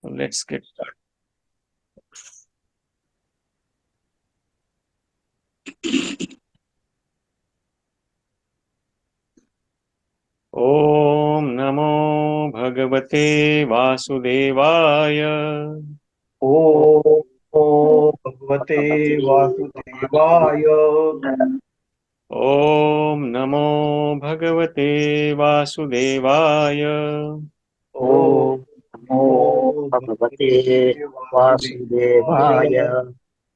Let's get started. Om Namo Bhagavate Vasudevaya. Om Bhagavate Vasudevaya. Om Namo Bhagavate Vasudevaya. Om Namo Bhagavate Vasudevaya.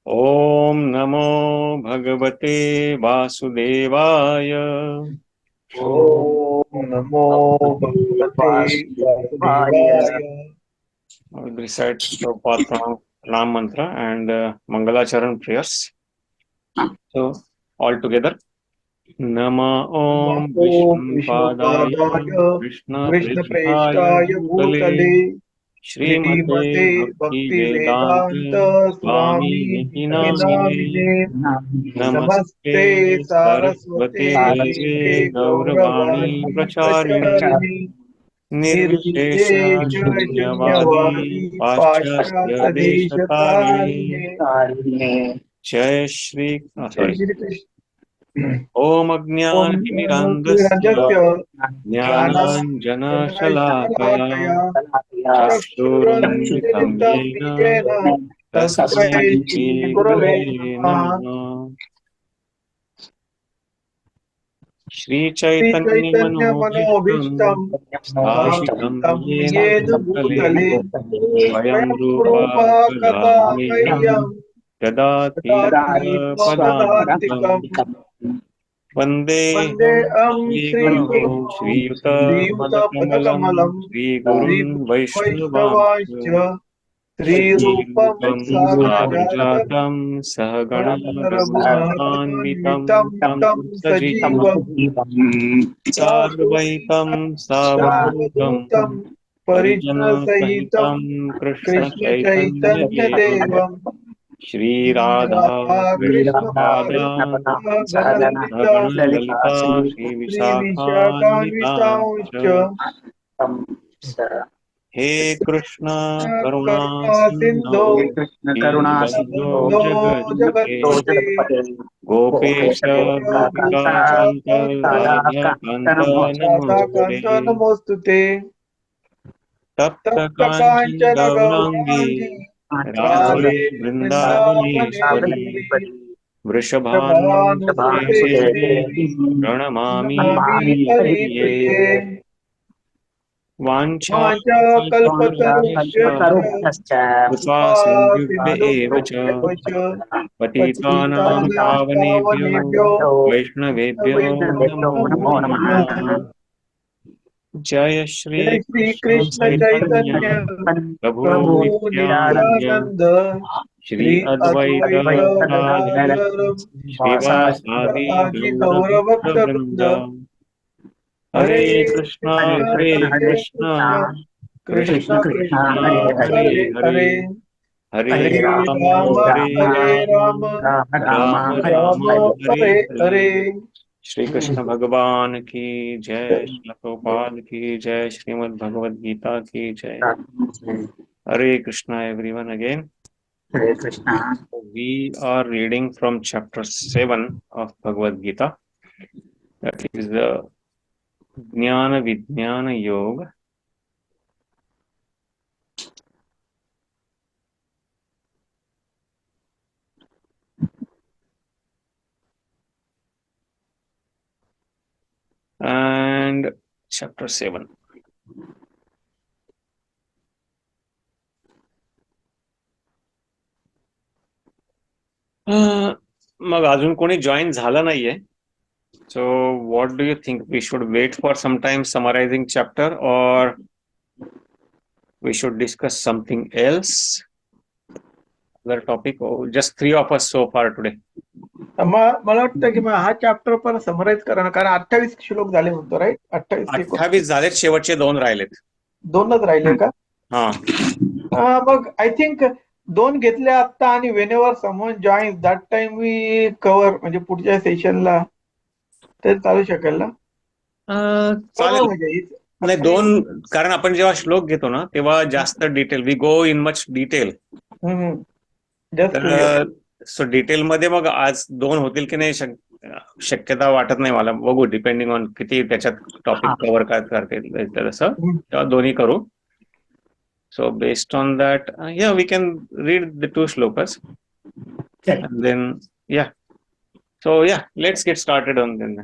Om Namo Bhagavate Vasudevaya. Om Namo Bhagavate Vasudevaya. I will recite the Nam Mantra and Mangalacharan prayers. So, all together. Nama Om Vishnu Padaya Krishna Prishthaya Bhutale Shrimate Bhakti Vedanta Swami Namine Namaste Saraswate Deve Gauravani Pracharine Nirvishesha Shunyavadi Paschasya Deshatarine Jai Shri Om Ajnana Timirandasya Jnananjana Shalakaya Chakshurunmilitam Yena Tasmai Shri Gurave Namaha. Shri Chaitanya Manobhishtam Sthapitam Yena Bhutale Svayam Rupa Kadayam Dadati Padantikam Vande Shri Guru Shri Yuta Padakamalam Shri Gurun Vaishnavamsya Shri Rupam Sagrajatam Sahagana Raghunatanvitam Tam Sajivam Sarvaitam Savadutam Parijana Sahitam Krishna Chaitanya Devam Shri Radha Krishna Pada Sahagana Lalita Shri Vishakhanvitam He Krishna Karuna Sindhu Dīnbandhu Jagatpate Gopesha Gopika Kanta Radha Kanta Namostute Tapta Kanchana Gaurangi Radhe Vrindavaneshwari Vrishabhanusute Pranamami Hariye Vancha kalpatarubhyascha Kripa sindhubhya eva cha Patitanam pavanebhyo Vaishnavebhyo namo namah. Jaya Shri Krishna Chaitanya Prabhu Nityananda Shri Advaita Gadadhara Srivasadi Gaura Vrinda Hare Krishna Krishna Krishna Hare Hare Hare Rama Rama Rama Hare Hare. Shri Krishna Bhagavan ki jai, Shri Prabhupada ki jai, Srimad Bhagavad Gita ki jai. Hare Krishna everyone again. Hare Krishna. We are reading from chapter 7 of Bhagavad Gita. That is the Jnana Vijnana Yoga. And chapter 7. मग अजून कोणी join झालं नाहीये. So what do you think? We should wait for some time summarizing chapter, or we should discuss something else? Other topic? Oh, just 3 of us so far today. मला वाटतं की हा chapter पण summarise करा ना, कारण 28 श्लोक झाले म्हणतो, राईट? 28 झालेत, शेवटचे 2 राहिलेत. 2च राहिले का? हा. मग आय थिंक 2 घेतले आता, आणि whenever someone join that time we cover, म्हणजे पुढच्या सेशनला ते चालू शकेल ना? चालेल. म्हणजे नाही, दोन, कारण आपण जेव्हा श्लोक घेतो ना तेव्हा जास्त detail, we go in much detail. Just clear. So detail मध्ये मग आज दोन होतील की नाही शक्यता वाटत नाही मला, बघू डिपेंडिंग ऑन किती त्याच्यात टॉपिक कव्हर करते तसं, तेव्हा दोन्ही करू. सो बेस्ड ऑन दॅट या we can read the 2 shlokas and then yeah, so yeah, let's get started on then.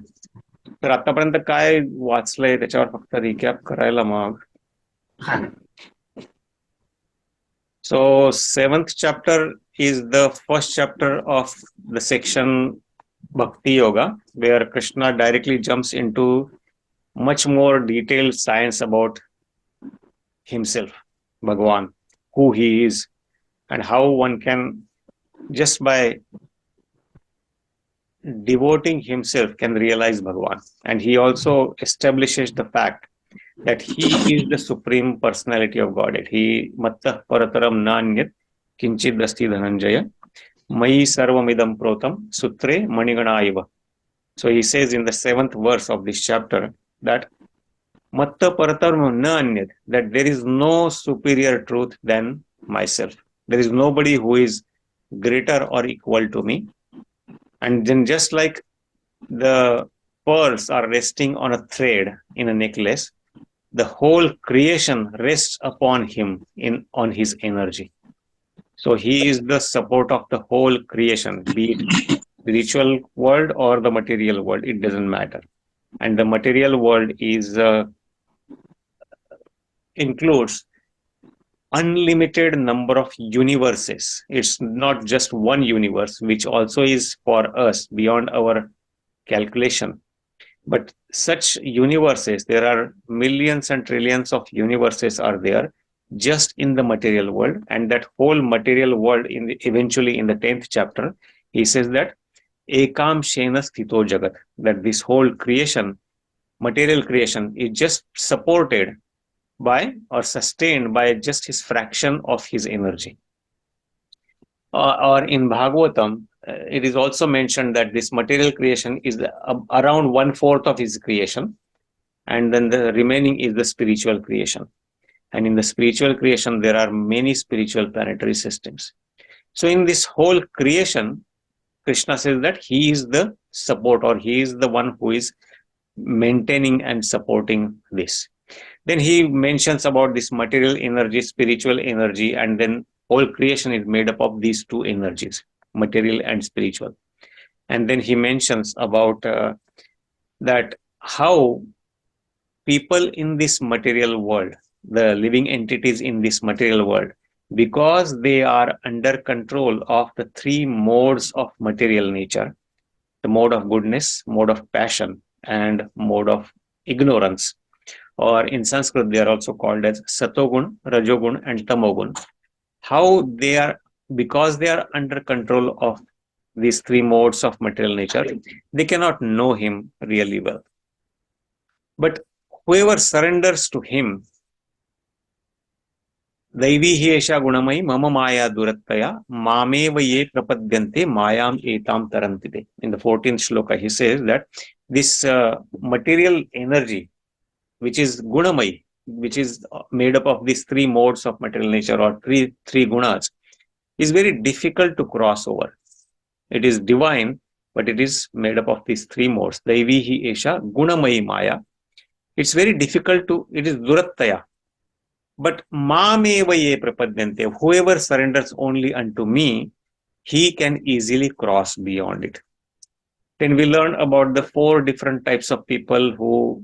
तर आतापर्यंत काय वाचलंय त्याच्यावर फक्त रिकॅप करायला मग. So 7th chapter is the first chapter of the section Bhakti Yoga, where Krishna directly jumps into much more detailed science about himself, Bhagavan, who he is, and how one can, just by devoting himself, can realize Bhagavan. And he also establishes the fact that he is the supreme personality of Godhead. He mattah parataram nanyat kinchid asti dhananjaya mayi sarvamidam protam sutre manigana iva. So he says in the 7th verse of this chapter that mattah parataram nanyat, that there is no superior truth than myself. There is nobody who is greater or equal to me. And then just like the pearls are resting on a thread in a necklace, the whole creation rests upon him on his energy. So he is the support of the whole creation, be it spiritual world or the material world, it doesn't matter. And the material world is includes unlimited number of universes. It's not just one universe, which also is for us beyond our calculation. But such universes, there are millions and trillions of universes are there just in the material world. And that whole material world, eventually in the 10th chapter, he says that ekam shena sthito jagat, that this whole creation, material creation, is just supported by or sustained by just his fraction of his energy. Or in Bhagavatam, it is also mentioned that this material creation is around 1/4 of his creation, and then the remaining is the spiritual creation. And in the spiritual creation, there are many spiritual planetary systems. So in this whole creation, Krishna says that he is the support, or he is the one who is maintaining and supporting this. Then he mentions about this material energy, spiritual energy, and then whole creation is made up of these two energies, material and spiritual. And then he mentions about that how people in this material world, the living entities in this material world, because they are under control of the 3 modes of material nature, the mode of goodness, mode of passion, and mode of ignorance. Or in Sanskrit, they are also called as Satogun, Rajogun, and Tamogun. How they are, because they are under control of these 3 modes of material nature, they cannot know him really well. But whoever surrenders to him, Daivi hi esha gunamai mama maya durattaya mameva ye prapadyante mayam etam tarantite. In the 14th shloka, he says that this material energy, which is gunamai, which is made up of these 3 modes of material nature, or three gunas, is very difficult to cross over. It is divine, but it is made up of these 3 modes. Daivi hi esha gunamai maya. It's very difficult to, it is durattaya. But mameva ye prapadyante, whoever surrenders only unto me, he can easily cross beyond it. Then we learn about the 4 different types of people who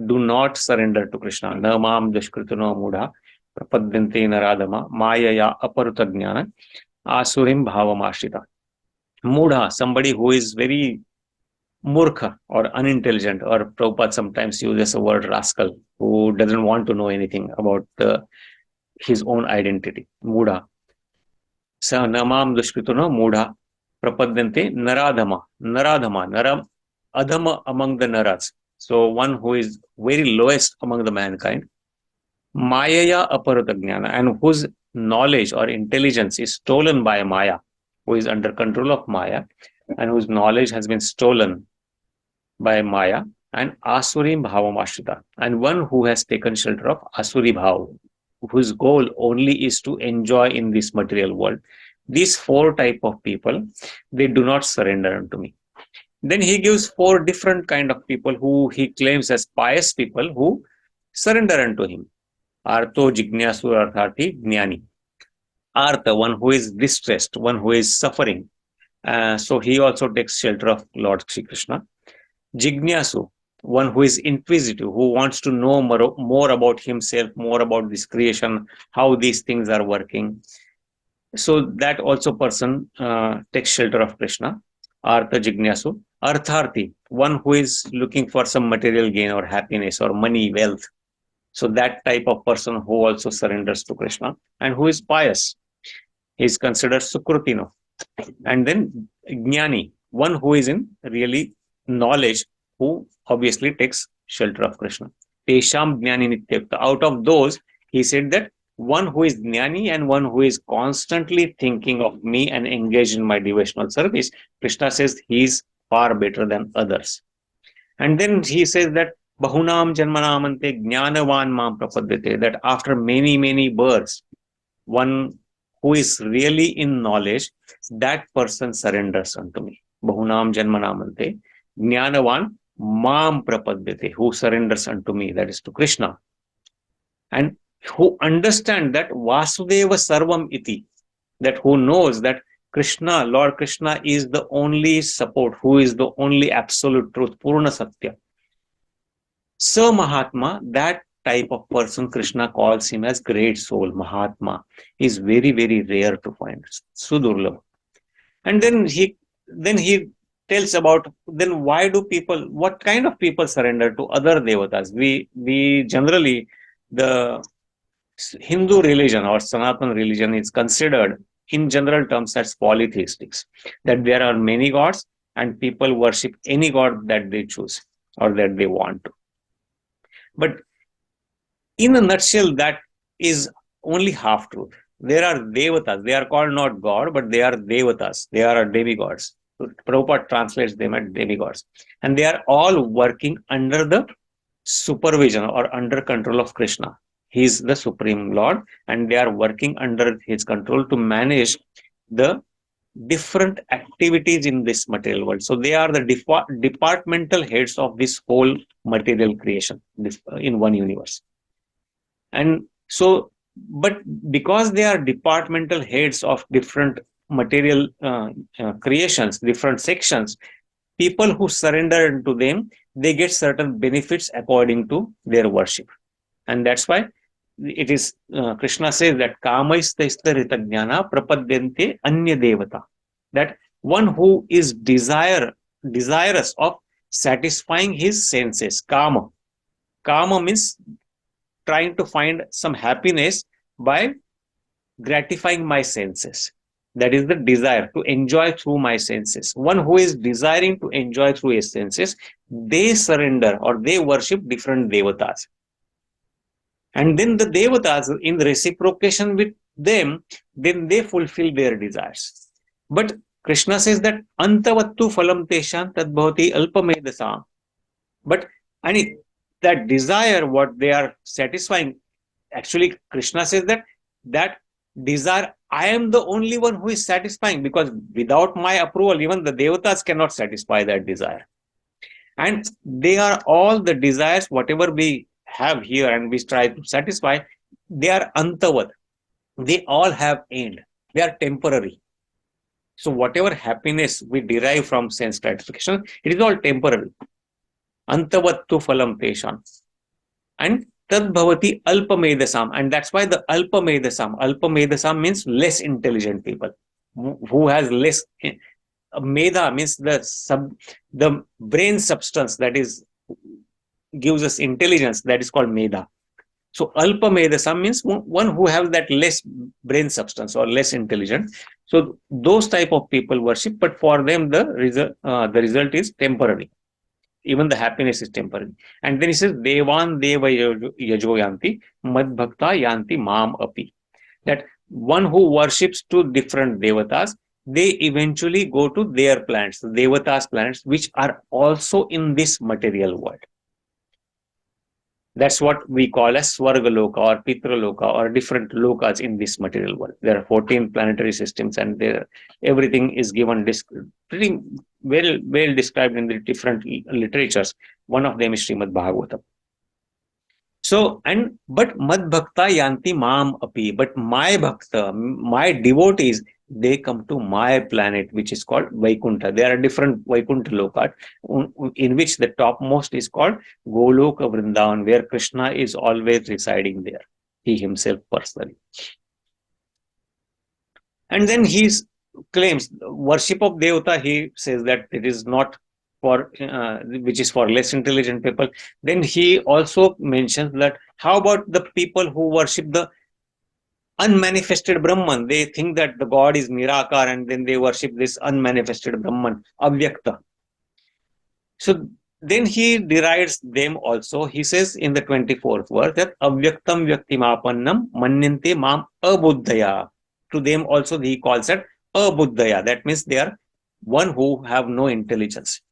do not surrender to Krishna. Namam dushkritano mudha prapadyante naradama mayaya aparutagnyana asurim bhavamashrita. Mudha, somebody who is very murkha or unintelligent, or Prabhupada sometimes uses the word rascal, who doesn't want to know anything about his own identity. Mudha. Sa namam dushkritano mudha prapadyante naradama. Naram, adhama among the naras. So one who is very lowest among the mankind. Mayaya aparutagnyana, and whose knowledge or intelligence is stolen by Maya, who is under control of Maya, and whose knowledge has been stolen by Maya, and Asurim Bhavamashita, and one who has taken shelter of Asuri Bhav, whose goal only is to enjoy in this material world. These four type of people, they do not surrender unto me. Then he gives four different kind of people who he claims as pious people who surrender unto him. Artho, Jignasu, Arthati, Jnani. Artha, one who is distressed, one who is suffering. So he also takes shelter of Lord Sri Krishna. Jignasu, one who is inquisitive, who wants to know more about himself, more about this creation, how these things are working. So that also person takes shelter of Krishna. Artha Jignasu. Artharthi, one who is looking for some material gain or happiness or money, wealth. So that type of person who also surrenders to Krishna and who is pious. He is considered Sukrutino. And then Jnani, one who is in really knowledge, who obviously takes shelter of Krishna. Tesham Jnani Nityakta. Out of those, he said that one who is Jnani and one who is constantly thinking of me and engaged in my devotional service, Krishna says he is far better than others. And then he says that Bahunam Janmanamante Jnanavan Mam Prapadyate, that after many, many births, one who is really in knowledge, that person surrenders unto me. Bahunam Janmanamante Jnanavan Mam Prapadyate, who surrenders unto me, that is to Krishna. And who understand that Vasudeva Sarvam Iti, that who knows that Krishna, Lord Krishna is the only support, who is the only absolute truth, Purna Satya. Sa Mahatma, that type of person, Krishna calls him as great soul, Mahatma, is very, very rare to find, Sudurlabh. And then he tells about, then why do people, what kind of people surrender to other devatas? We generally, the Hindu religion or Sanatana religion is considered in general terms as polytheistics, that there are many gods and people worship any god that they choose or that they want to. But in a nutshell, that is only half truth. There are devatas, they are called not God, but they are devatas, they are demigods. Prabhupada translates them as demigods. And they are all working under the supervision or under control of Krishna. He is the Supreme Lord, and they are working under his control to manage the different activities in this material world. So they are the departmental heads of this whole material creation in one universe. And so, but because they are departmental heads of different material creations, different sections, people who surrender to them, they get certain benefits according to their worship. And that's why it is, Krishna says that Kamaisthaistharita Jnana Prapadyante Anya Devata, that one who is desirous of satisfying his senses. Kama means trying to find some happiness by gratifying my senses. That is the desire to enjoy through my senses. One who is desiring to enjoy through his senses, they surrender or they worship different devatas. And then the devatas, in reciprocation with them, then they fulfill their desires. But Krishna says that antavattu phalam teshan tadbhavati alpamedasam. But that desire, what they are satisfying, actually Krishna says that desire, I am the only one who is satisfying, because without my approval, even the devatas cannot satisfy that desire. And they are all the desires, whatever we have here and we try to satisfy, they are antavad. They all have end. They are temporary. So whatever happiness we derive from sense gratification, it is all temporary. Antavattu phalam teshan. And tadbhavati alpamedasam. And that's why the alpamedasam means less intelligent people, who has less. Medha means the brain substance that is gives us intelligence, that is called medha. So alpamedasam means one who has that less brain substance or less intelligent. So those type of people worship, but for them the result is temporary. Even the happiness is temporary. And then he says, Devan Deva Yajo Yanti, Mad Bhakta Yanti Mam Api. That one who worships two different devatas, they eventually go to their planets, the Devatas planets, which are also in this material world. That's what we call as Svargaloka or Pitraloka or different lokas in this material world. There are 14 planetary systems, and everything is given pretty well described in the different literatures. One of them is Srimad Bhagavatam. So, but Mad Bhakta Yanti Mam Api, but my Bhakta, my devotees, they come to my planet, which is called Vaikuntha. There are different Vaikuntha lokas, in which the topmost is called Goloka Vrindavan, where Krishna is always residing there, he himself personally. And then he claims worship of Devata, he says that it is not for, which is for less intelligent people. Then he also mentions that how about the people who worship the unmanifested Brahman? They think that the God is Nirakar, and then they worship this unmanifested Brahman, Avyakta. So then he derides them also. He says in the 24th verse that Avyaktam Vyaktimapannam Manyante Mam Abuddhaya. To them also he calls it Abuddhaya. That means they are one who have no intelligence.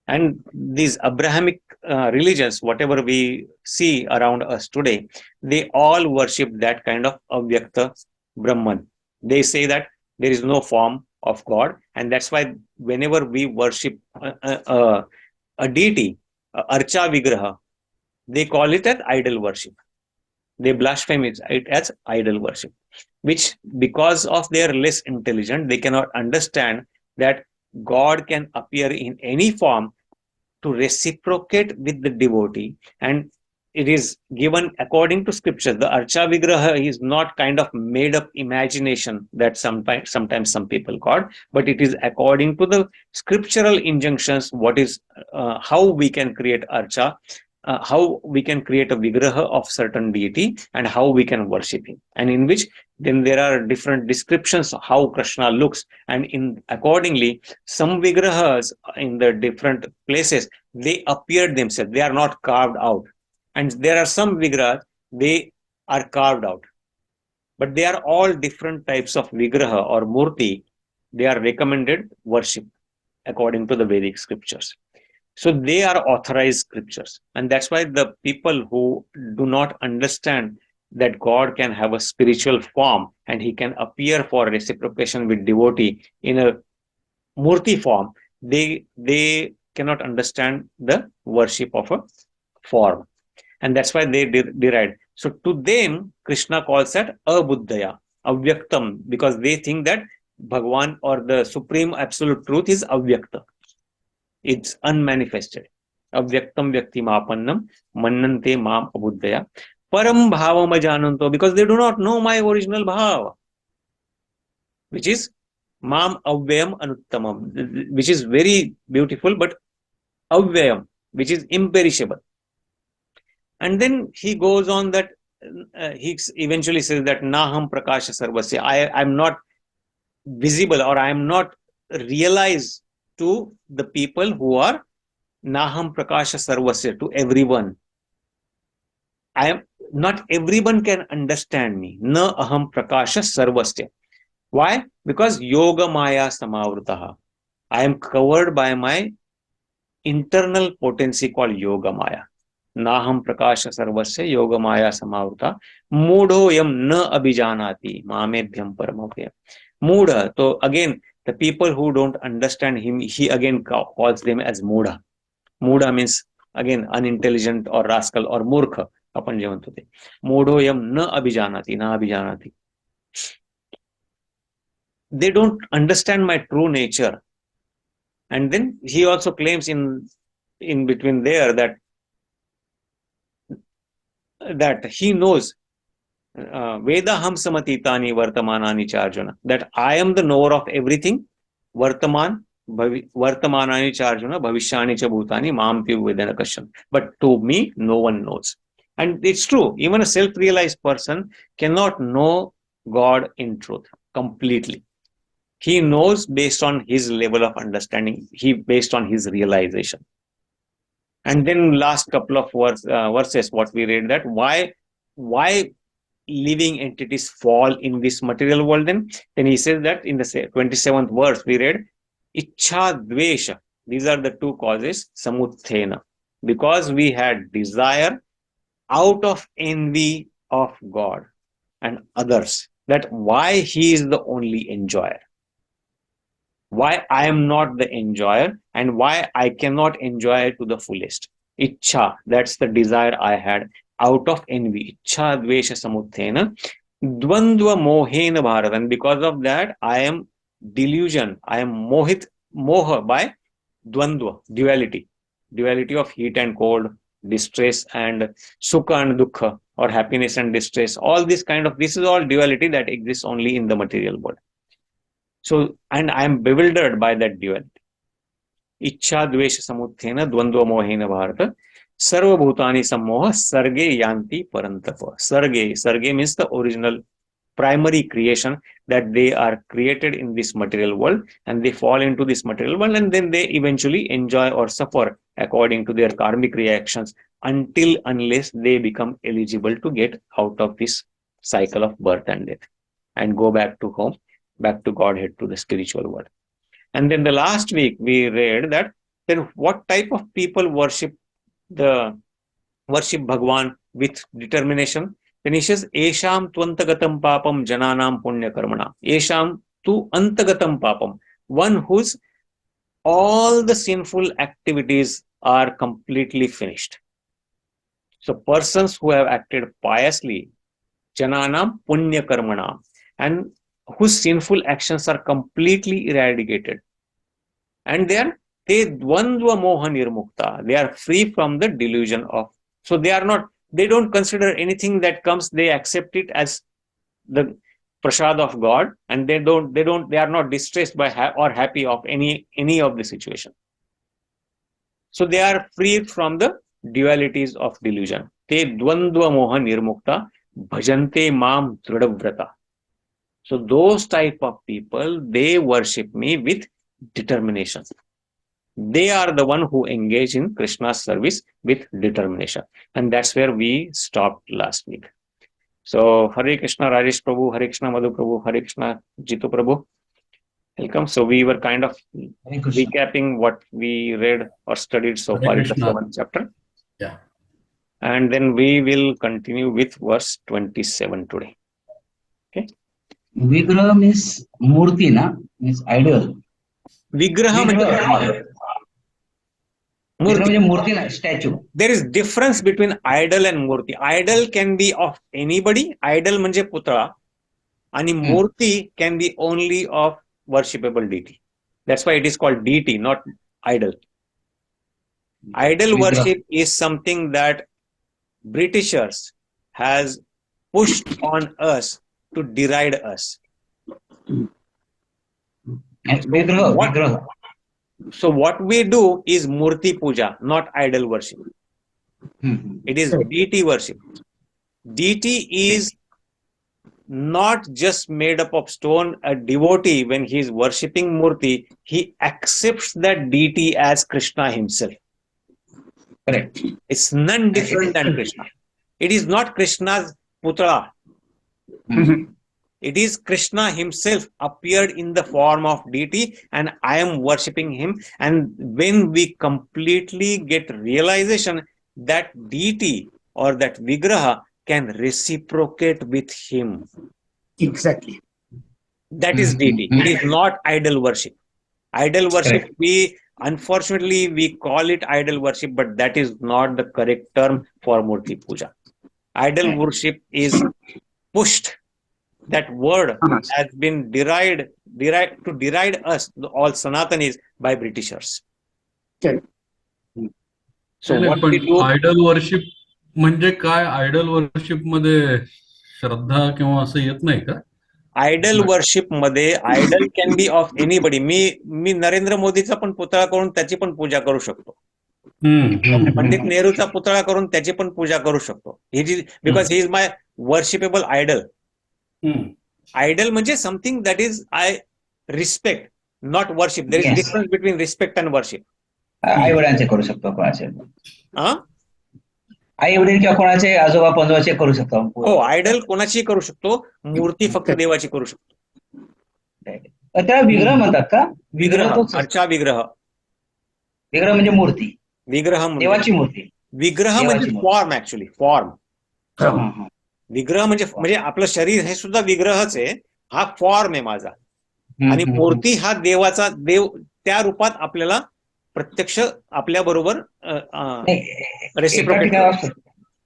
And these Abrahamic religions, whatever we see around us today, they all worship that kind of Avyakta Brahman. They say that there is no form of God, and that's why whenever we worship a deity, Archa Vigraha, they call it as idol worship. They blaspheme it as idol worship, which because of their less intelligence, they cannot understand that God can appear in any form to reciprocate with the devotee, and it is given according to scripture. The Archa Vigraha is not kind of made up imagination that sometimes some call God, but it is according to the scriptural injunctions. What is how we can create Archa, how we can create a Vigraha of certain deity, and how we can worship him, and in which then there are different descriptions of how Krishna looks, and in accordingly some Vigrahas in the different places, they appear themselves, they are not carved out, and there are some Vigrahas, they are carved out, but they are all different types of Vigraha or Murti. They are recommended worship according to the Vedic scriptures. So they are authorized scriptures, and that's why the people who do not understand that God can have a spiritual form and he can appear for reciprocation with devotee in a Murti form, they cannot understand the worship of a form, and that's why they deride. So to them, Krishna calls that Abuddhaya, Avyaktam, because they think that Bhagwan or the supreme absolute truth is Avyakta. It's unmanifested. Avyaktam Vyaktimapannam Mannante Mam Abuddhaya Param Bhavam Ajananto, because they do not know my original bhava, which is Mam Avyam Anuttamam, which is very beautiful, but Avyam, which is imperishable. And then he goes on that he eventually says that Naham Prakasha Sarvasya, I am not visible, or I am not realized to the people who are Naham Prakasha Sarvasya, to everyone. I am not everyone can understand me. Na aham prakasha sarvasya. Why? Because yoga maya samavritaha. I am covered by my internal potency called yoga maya. Naham prakasha sarvasya yoga maya samavrita. Mudho yam na abhijanati mamebhyam paramavya. Mudha. So again, the people who don't understand him, he again calls them as Mudha. Mudha means again unintelligent or rascal or murkha. आपण जे म्हणतो ते मूढोयम न अभिजानाति ना अभिजानाति. They don't understand my true nature. And then he also claims in between there that he knows Veda ham samatitani vartamanani charjuna, that I am the knower of everything. Vartamanani charjuna bhavishyani cha bhutani mampi vedana kashan. But to me, no one knows. And it's true, even a self-realized person cannot know God in truth completely. He knows based on his level of understanding, based on his realization. And then last couple of verses, what we read, that why living entities fall in this material world, then he says that in the 27th verse we read, Ichha Dvesha, these are the two causes, Samuthena, because we had desire out of envy of God and others, that why he is the only enjoyer, why I am not the enjoyer, and why I cannot enjoy to the fullest. Ichha, that's the desire I had out of envy. Ichha dvesha samuthena dvandva mohena bharat, and because of that I am delusion, I am moha by dvandva, duality of heat and cold, distress and sukha and dukkha, or happiness and distress. All this is all duality that exists only in the material world. So, and I am bewildered by that duality. Ichha dvesha samuthena dvandva mohena bharata sarva bhutani sammoha sarge yanti parantapa. Sarge means the original primary creation, that they are created in this material world and they fall into this material world, and then they eventually enjoy or suffer according to their karmic reactions unless they become eligible to get out of this cycle of birth and death and go back to home, back to Godhead, to the spiritual world. And then the last week we read that then what type of people worship Bhagwan with determination. Then he says, Esham tu antagatam papam jananam punya karmana. Esham tu antagatam papam. One whose all the sinful activities are completely finished. So persons who have acted piously, jananam punya karmana, and whose sinful actions are completely eradicated. And then they dvandva moha nirmukta. They are free from the delusion of. So they don't consider anything that comes, they accept it as the prasad of God, and they are not distressed by or happy of any of the situation. So they are free from the dualities of delusion. Te dvandva moha nirmukta bhajante mam tradavrata. So those type of people, they worship me with determination. They are the one who engage in Krishna's service with determination. And that's where we stopped last week. So Hare Krishna Rajesh Prabhu, Hare Krishna Madhu Prabhu, Hare Krishna Jitu Prabhu. Welcome. So we were kind of recapping what we read or studied so far in the 7th chapter. Yeah. And then we will continue with verse 27 today. Okay. Vigraha means murti, na? Means idol. Vigraha Murti, statue. There is difference between idol and murti. Idol can be of anybody. Idol manje putra. And murti can be only of worshipable deity. That's why it is called deity, not idol. Idol worship is something that Britishers has pushed on us to deride us. Vigraha. So what we do is murti puja, not idol worship. It is deity worship. Deity is not just made up of stone. A devotee, when he is worshipping murti, he accepts that deity as Krishna himself. Correct. It's none different than Krishna. It is not Krishna's putra. It is Krishna himself appeared in the form of deity, and I am worshipping him. And when we completely get realization that deity or that vigraha can reciprocate with him. Exactly. That is deity. It is not idol worship. Idol worship, unfortunately we call it idol worship, but that is not the correct term for murti puja. Idol worship is pushed. That word has been deride us, all Sanatanis, by Britishers. Okay. So what we do, idol worship म्हणजे काय? Idol worship मध्ये श्रद्धा किंवा असं येत नाही का? Idol worship मध्ये idol can be of anybody. मी नरेंद्र मोदीचा पण पुतळा करून त्याची पण पूजा करू शकतो. पंडित नेहरूचा पुतळा करून त्याची पण पूजा करू शकतो. Because he is my worshipable idol. Idol म्हणजे something that is I respect, not worship. There is difference between respect and worship. आई वडिलांचे करू शकतो कोणाचे. आई वडील किंवा कोणाचे आजोबा पंजोबाचे करू शकतो हो, आयडल कोणाची करू शकतो, मूर्ती फक्त देवाची करू शकतो. त्याला विग्रह म्हणतात का? विग्रह, तोच असतो. अर्चा विग्रह. विग्रह म्हणजे मूर्ती, विग्रह म्हणजे देवाची मूर्ती. विग्रह म्हणजे देवाची मूर्ती. Form, actually form. हा, हा. विग्रह म्हणजे आपलं शरीर हे सुद्धा विग्रहच आहे. हा फॉर्म आहे माझा. आणि मूर्ती हा देवाचा, देव त्या रूपात आपल्याला प्रत्यक्ष आपल्या बरोबर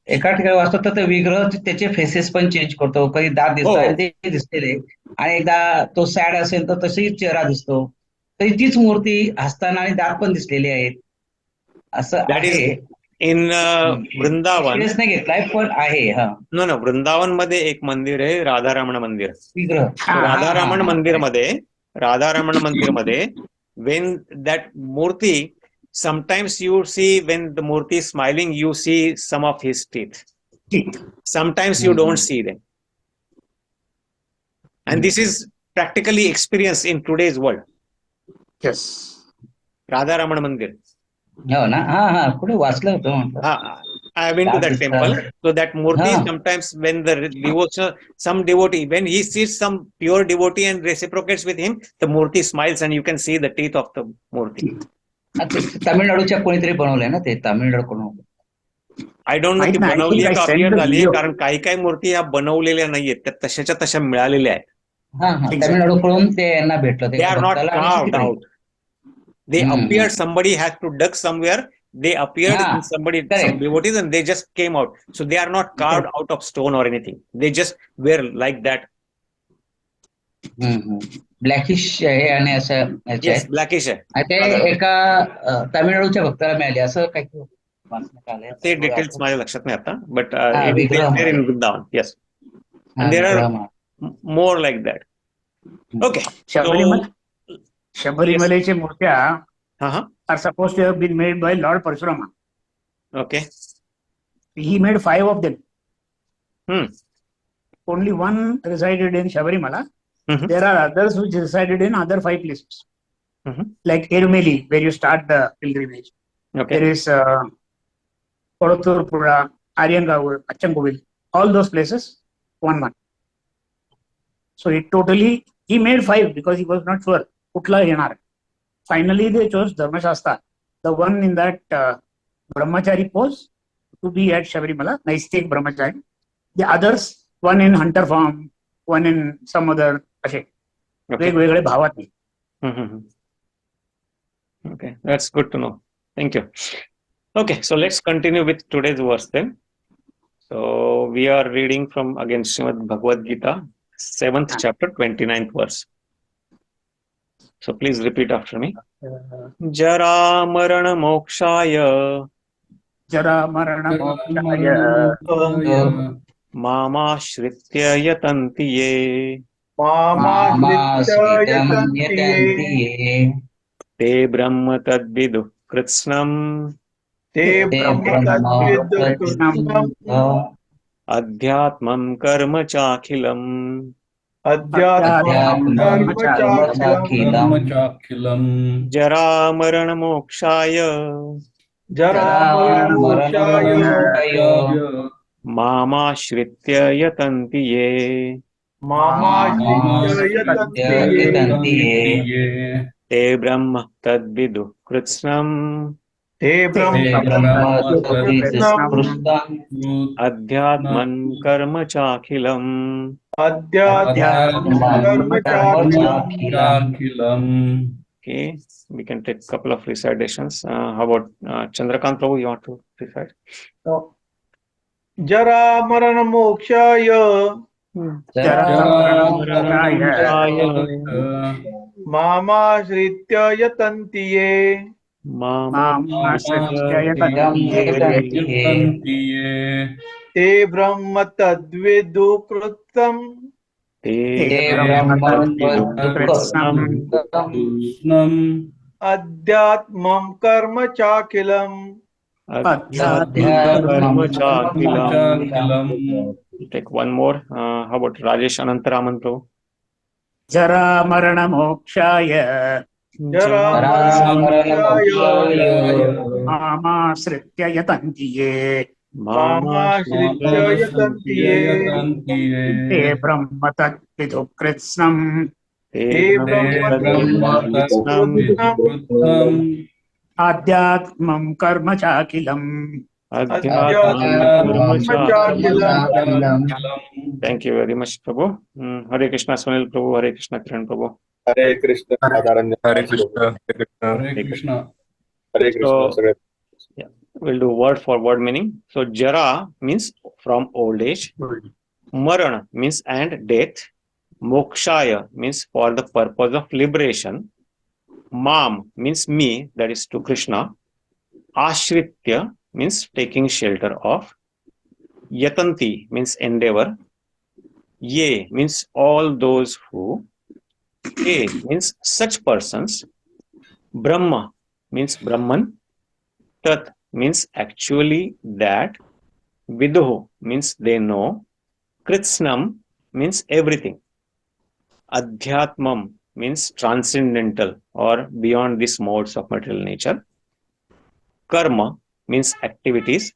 एका ठिकाणी वाचतो तर ते विग्रह त्याचे फेसेस पण चेंज करतो. कधी दात दिसतो आणि ते दिसलेले, आणि एकदा तो सॅड असेल तर तशी चेहरा दिसतो. तरी तीच मूर्ती हसताना आणि दात पण दिसलेली आहेत, असं आहे. इन वृंदावन नाही घेतलाय पण आहे. हा, न वृंदावन मध्ये एक मंदिर आहे, राधारमण मंदिर. विग्रह राधारमण मंदिर मध्ये when that murti, sometimes you see when the murti is smiling, you see some of his teeth. Sometimes you don't see them. And this is practically experienced in today's world. Yes. Radhā-Rañjana मंदिर. हो ना. हा हा, कुठे वाचलं होतं. I have been to that temple. So that murti, sometimes when the devotion, some devotee, when he sees some pure devotee and reciprocates with him, the murti smiles and you can see the teeth of the murti. तामिळनाडूच्या कोणीतरी बनवलंय ना ते, तामिळनाडूकडून. I don't know ती बनवली आहे का appear झाली आहे, कारण काही काही मूर्ती ह्या बनवलेल्या नाहीयेत, त्या तशाच्या तशा मिळालेल्या आहेत. तामिळनाडूकडून ते यांना भेटलं. They are not carved out. They appeared, somebody had to dug somewhere. They appeared in some devotees and they just came out. So they are not carved out of stone or anything. They just were like that. Blackish आहे आणि असं. Yes, blackish आहे. ते एका तामिळनाडूच्या भक्ताला मिळाले असं काही वाचण्यात आलंय. ते डिटेल्स माझ्या लक्षात नाही आता, but in Vrindavan. Yes. And there are more like that. Okay. शबरीमलेच्या मूर्त्या are supposed to have been made by Lord Parshurama. Okay. He made 5 of them. Only one resided in Shabarimala. There are others which resided in other 5 places. Like Erumeli, where you start the pilgrimage. Okay. There is Korattur, Aryangavu, Achangovil. All those places, one. So he made 5 because he was not sure. Kutla yenar. Finally, they chose Dharmashastra, the one in that brahmachari pose, to be at Shabarimala, Naistik brahmachari. The others, one in hunter form, one in some other ashe. वेगवेगळे भावात. Okay, that's good to know. Thank you. Okay, so let's continue with today's verse then. So we are reading from again Srimad BhagavadGita, 7th chapter, 29th verse. So please repeat after me. Jara marana mokshaya. Jara marana mokshaya. Mama shritya yatanti ye. Mama shritya yatanti ye. Te brahma tadvidu kritsnam. Te brahma tadvidu kritsnam. Adhyatmam karma chakhilam. Adhyatmam karma chakhilam. Jara marana mokshaya. Jara marana mokshaya. Mama shritya yatanti ye. Mama shritya yatanti ye. Te brahma tadvidu kritsnam. Te brahma tadvidu kritsnam. Adhyatman karma chakhilam. Adhyatmam karma chakhilam. Okay, we can take a couple of recitations. How about Chandrakant Prabhu, you want to recite? Jara marana mokshaya. Mama shritya yatanti ye. Mama shritya yatanti ye. Te brahma tadvidu kritsnam. Te brahma tadvidu kritsnam. Adhyatmam karma chakhilam. Adhyatmam karma. Take one more. How about Rajesh Anantaraman Prabhu? Jara marana mokshaya. Jara marana mokshaya. Mama shritya yatanti ye. मामाश्रित्य यतन्ति ये ते ब्रह्म तद्विदु कृत्स्नम् ते ते ब्रह्म कृत्स्नम् आध्यात्मं कर्म चाखिलम् अध्यात्मचाखिलम्. Thank you very much, Prabhu. Hare Krishna, Sunil Prabhu. Hare Krishna, Kiran Prabhu. Hare Krishna राधा-रंजन Hare Krishna Hare Krishna Hare Krishna So, सगळे yeah, we'll do word for word meaning. So, Jara means from old age. Marana means and death. Mokshaya means for the purpose of liberation. Mam means me, that is to Krishna. Ashritya means taking shelter of. Yatanti means endeavor. Ye means all those who. Te means such persons. Brahma means Brahman. Tat means actually that. Viduhu means they know. Kritsnam means everything. Adhyatmam means transcendental or beyond these modes of material nature. Karma means activities.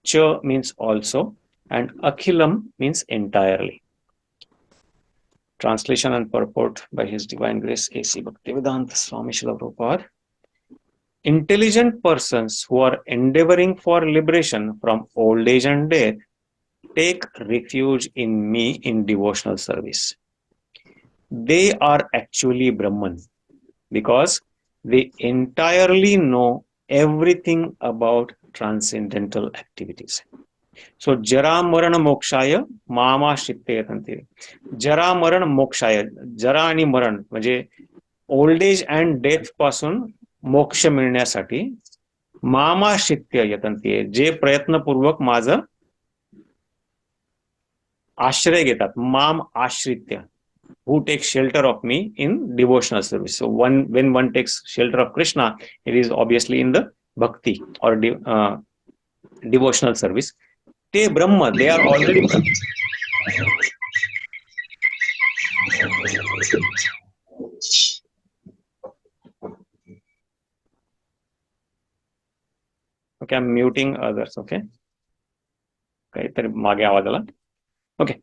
Cha means also. And Akhilam means entirely. Translation and purport by His Divine Grace A.C. Bhaktivedanta Swami Srila Prabhupada. Intelligent persons who are endeavoring for liberation from old age and death take refuge in me in devotional service. They are actually Brahman because they entirely know everything about transcendental activities. So, Jara Marana Mokshaya Mama Shitteyatanti. Jara Maran Mokshaya. Jara आणि मरण म्हणजे old age and death पासून मोक्ष मिळण्यासाठी मामाश्रित्य यतंती, जे प्रयत्नपूर्वक माझं आश्रय घेतात. माम आश्रित्य, who takes shelter of me in devotional service. So when one takes shelter of Krishna, it is obviously in the bhakti or devotional service. Te Brahma, they are already Brahma. Okay, I'm muting others. Okay. काहीतरी मागे आवाज आला. Okay.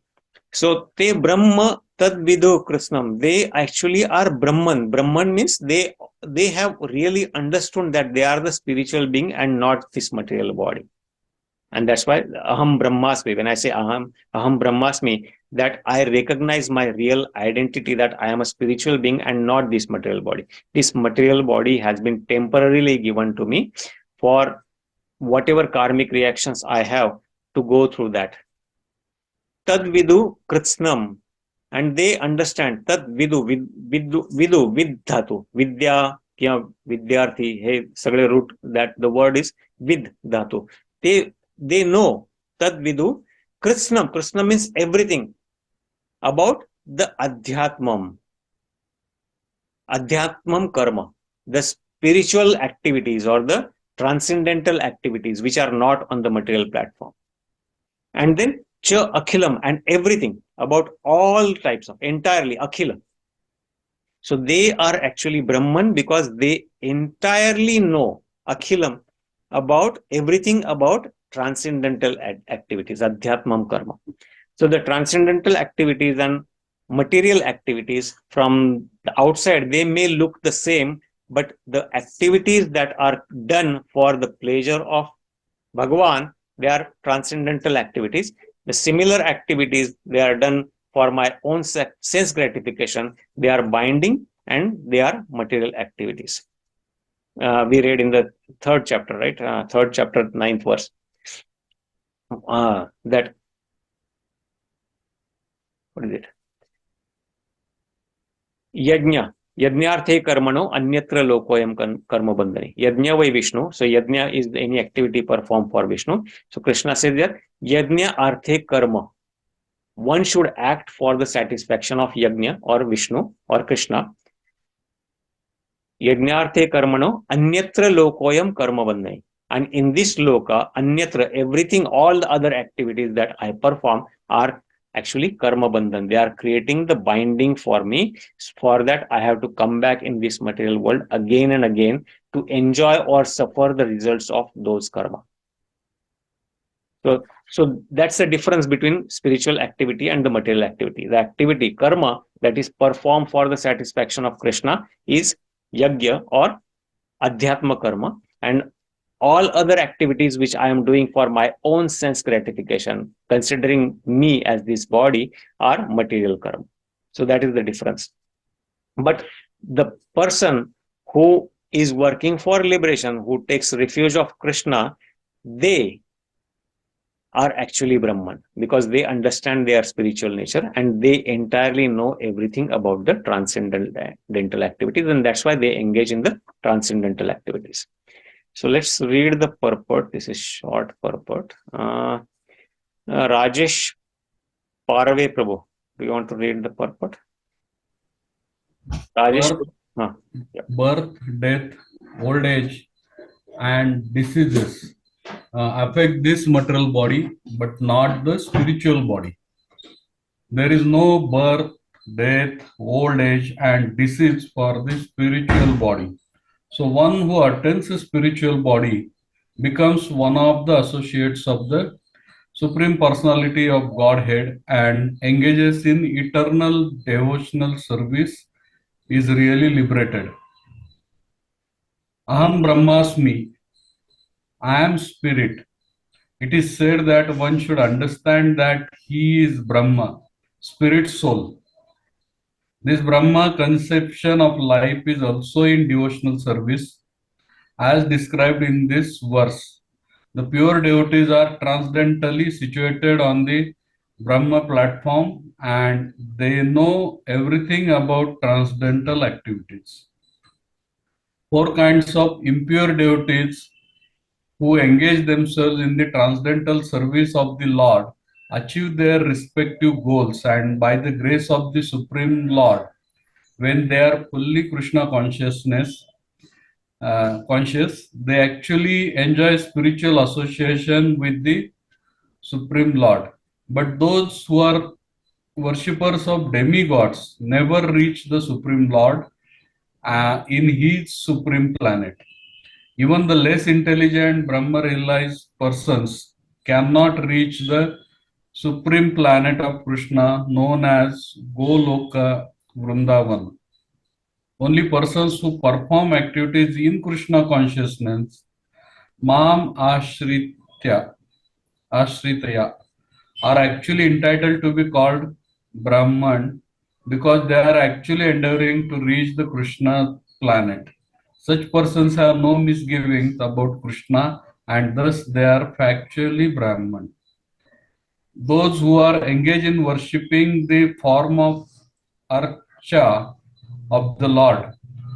So te Brahma tadvidu Krishnam. They actually are Brahman. Brahman means they have really understood that they are the spiritual being and not this material body. And that's why Aham Brahmasmi. When I say Aham Brahmasmi, that I recognize my real identity, that I am a spiritual being and not this material body. This material body has been temporarily given to me for whatever karmic reactions I have to go through that. Tadvidu Kritsnam. And they understand Tadvidu, vidu, vidhatu, vidya, vidyarthi, hey, sagale root, that the word is vid dhatu. They know Tadvidu Krishnam. Krishna means everything about the Adhyatmam karma, the spiritual activities or the transcendental activities which are not on the material platform. And then Cha Akhilam, and everything about all types of, entirely Akhilam. So they are actually Brahman because they entirely know Akhilam about everything about transcendental activities, Adhyatmam karma. So the transcendental activities and material activities from the outside, they may look the same, but the activities that are done for the pleasure of Bhagavan, they are transcendental activities. The similar activities, they are done for my own sense gratification. They are binding and they are material activities. We read in the third chapter, right? Third chapter, 9th verse. That, what is it? Yajna. Yajnarthe karmano anyatra lokoyam karma bandhani. Yajna vai Vishnu. So yajna is any activity performed for Vishnu. So Krishna says that yajna arthe karma. One should act for the satisfaction of yajna or Vishnu or Krishna. Yajnarthe karmano anyatra lokoyam karma bandhani. And in this loka, anyatra, everything, all the other activities that I perform are actually karma bandhan. They are creating the binding for me. For that, I have to come back in this material world again and again to enjoy or suffer the results of those karma. So that's the difference between spiritual activity and the material activity. The activity, karma, that is performed for the satisfaction of Krishna is yajna or adhyatma karma, and all other activities which I am doing for my own sense gratification, considering me as this body, are material karma. So that is the difference. But the person who is working for liberation, who takes refuge of Krishna, they are actually Brahman, because they understand their spiritual nature and they entirely know everything about the transcendental activities, and that's why they engage in the transcendental activities. So let's read the purport. This is short purport. Rajesh Parave Prabhu, do you want to read the purport? Rajesh? Birth, death, old age, and diseases affect this material body, but not the spiritual body. There is no birth, death, old age, and disease for the spiritual body. So one who attains a spiritual body becomes one of the associates of the Supreme Personality of Godhead and engages in eternal devotional service, is really liberated. Aham Brahmasmi, I am spirit. It is said that one should understand that he is Brahma, spirit soul. This Brahma conception of life is also in devotional service, as described in this verse. The pure devotees are transcendentally situated on the Brahma platform and they know everything about transcendental activities. Four kinds of impure devotees who engage themselves in the transcendental service of the Lord achieve their respective goals, and by the grace of the Supreme Lord, when they are fully Krishna conscious, they actually enjoy spiritual association with the Supreme Lord. But those who are worshippers of demigods never reach the Supreme Lord in his supreme planet. Even the less intelligent Brahma realized persons cannot reach the supreme planet of Krishna known as Goloka Vrindavan. Only persons who perform activities in Krishna consciousness, Mam Ashritaya, are actually entitled to be called Brahman because they are actually endeavoring to reach the Krishna planet. Such persons have no misgivings about Krishna and thus they are factually Brahman. Those who are engaged in worshipping the form of Archa of the Lord,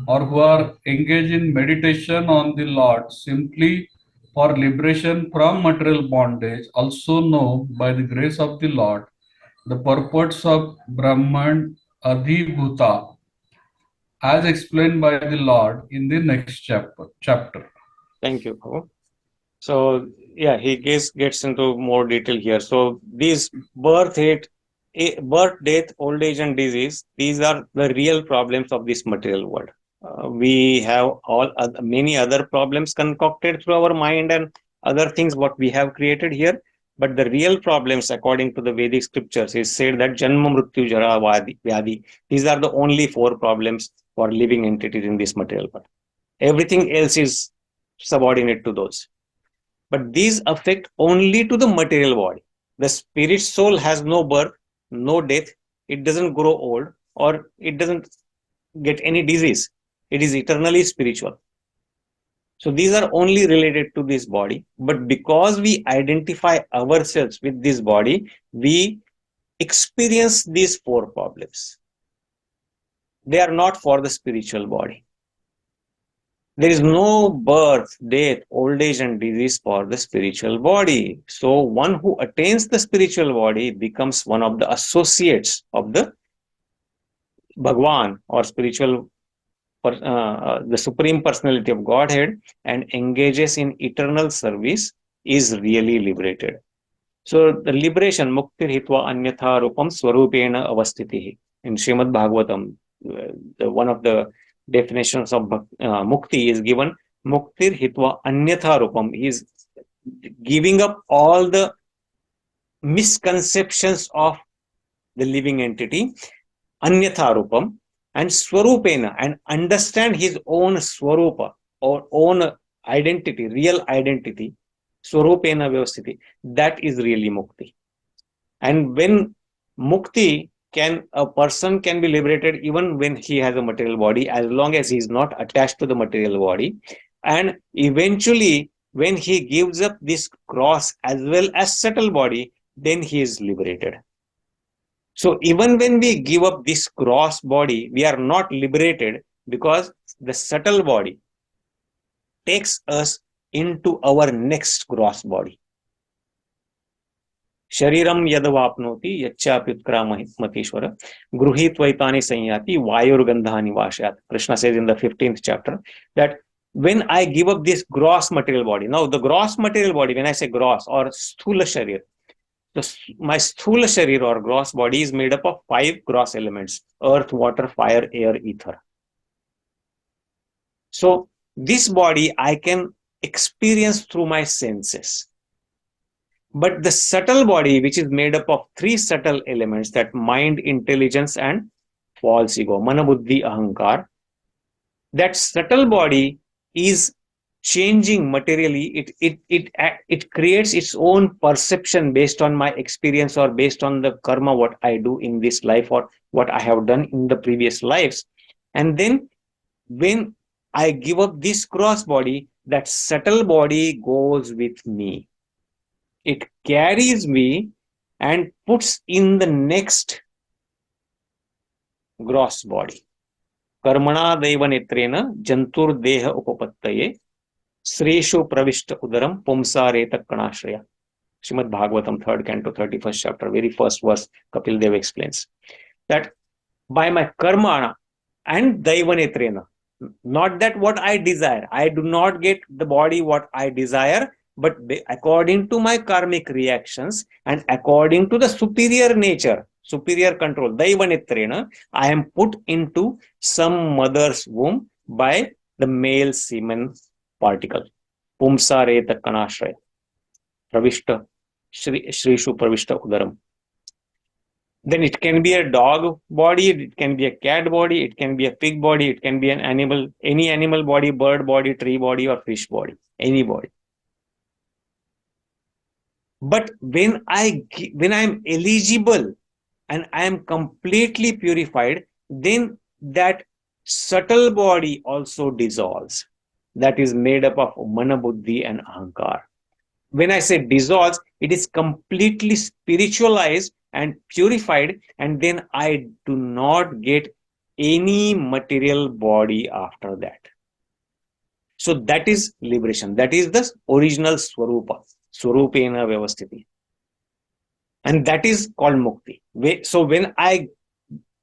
or who are engaged in meditation on the Lord simply for liberation from material bondage, also know by the grace of the Lord the purports of Brahman Adhibhuta as explained by the Lord in the next chapter. Thank you, Prabhu. So yeah, he gets into more detail here. So these birth, death, old age, and disease, these are the real problems of this material world. We have many other problems concocted through our mind and other things what we have created here. But the real problems, according to the Vedic scriptures, is said that Janma, Mrityu, Jara, Vyadhi. These are the only four problems for living entities in this material world. Everything else is subordinate to those. But these affect only to the material body. The spirit soul has no birth, no death. It doesn't grow old, or it doesn't get any disease. It is eternally spiritual. So these are only related to this body. But because we identify ourselves with this body, we experience these four problems. They are not for the spiritual body. There is no birth, death, old age, and disease for the spiritual body. So one who attains the spiritual body becomes one of the associates of the Bhagwan, or the Supreme Personality of Godhead, and engages in eternal service, is really liberated. So the liberation, muktir hitva anyatha rupam swarupena avastitihi. In Srimad Bhagavatam, one of the definitions of mukti is given, muktir hitva anyatha rupam. He is giving up all the misconceptions of the living entity, Anyatha Rupam, and Swarupena, and understand his own Swarupa or own identity, real identity, Swarupena Vyavasthiti. That is really Mukti. And when Mukti a person can be liberated even when he has a material body, as long as he is not attached to the material body. And eventually, when he gives up this gross as well as subtle body, then he is liberated. So even when we give up this gross body, we are not liberated because the subtle body takes us into our next gross body. Shariram yadavapnoti yachapyutkramahitmatishvara gruhitvaitani sanyati vayurgandhani vashyat. Krishna says in the 15th chapter that when I give up this gross material body, now the gross material body, when I say gross or sthula sharir, my sthula sharir or gross body is made up of 5 gross elements: earth, water, fire, air, ether. So this body I can experience through my senses. But the subtle body, which is made up of 3 subtle elements, that mind, intelligence, and false ego, mana, buddhi, ahankar, that subtle body is changing materially. It creates its own perception based on my experience or based on the karma, what I do in this life or what I have done in the previous lives. And then when I give up this gross body, that subtle body goes with me. It carries me and puts in the next gross body. Karmana daivanetrena jantur deha upapattaye sreshu pravishta udaram pumsareta kanashraya. Srimad Bhagavatam, 3rd canto, 31st chapter, very first verse, Kapil Dev explains that by my karma and daivanetrena, not that what I desire, I do not get the body what I desire, but according to my karmic reactions and according to the superior nature, superior control, daivanetrena, I am put into some mother's womb by the male semen particle. Pumsareta kanashraya. Pravishta, Shrishu Pravishta Udaram. Then it can be a dog body, it can be a cat body, it can be a pig body, it can be an animal, any animal body, bird body, tree body, or fish body, any body. But when I am eligible and I am completely purified, then that subtle body also dissolves. That is made up of mana, buddhi, and ahankar. When I say dissolves, it is completely spiritualized and purified, and then I do not get any material body after that. So that is liberation. That is the original Swarupa, Swarupena Vyavasthiti. And that is called Mukti. So when I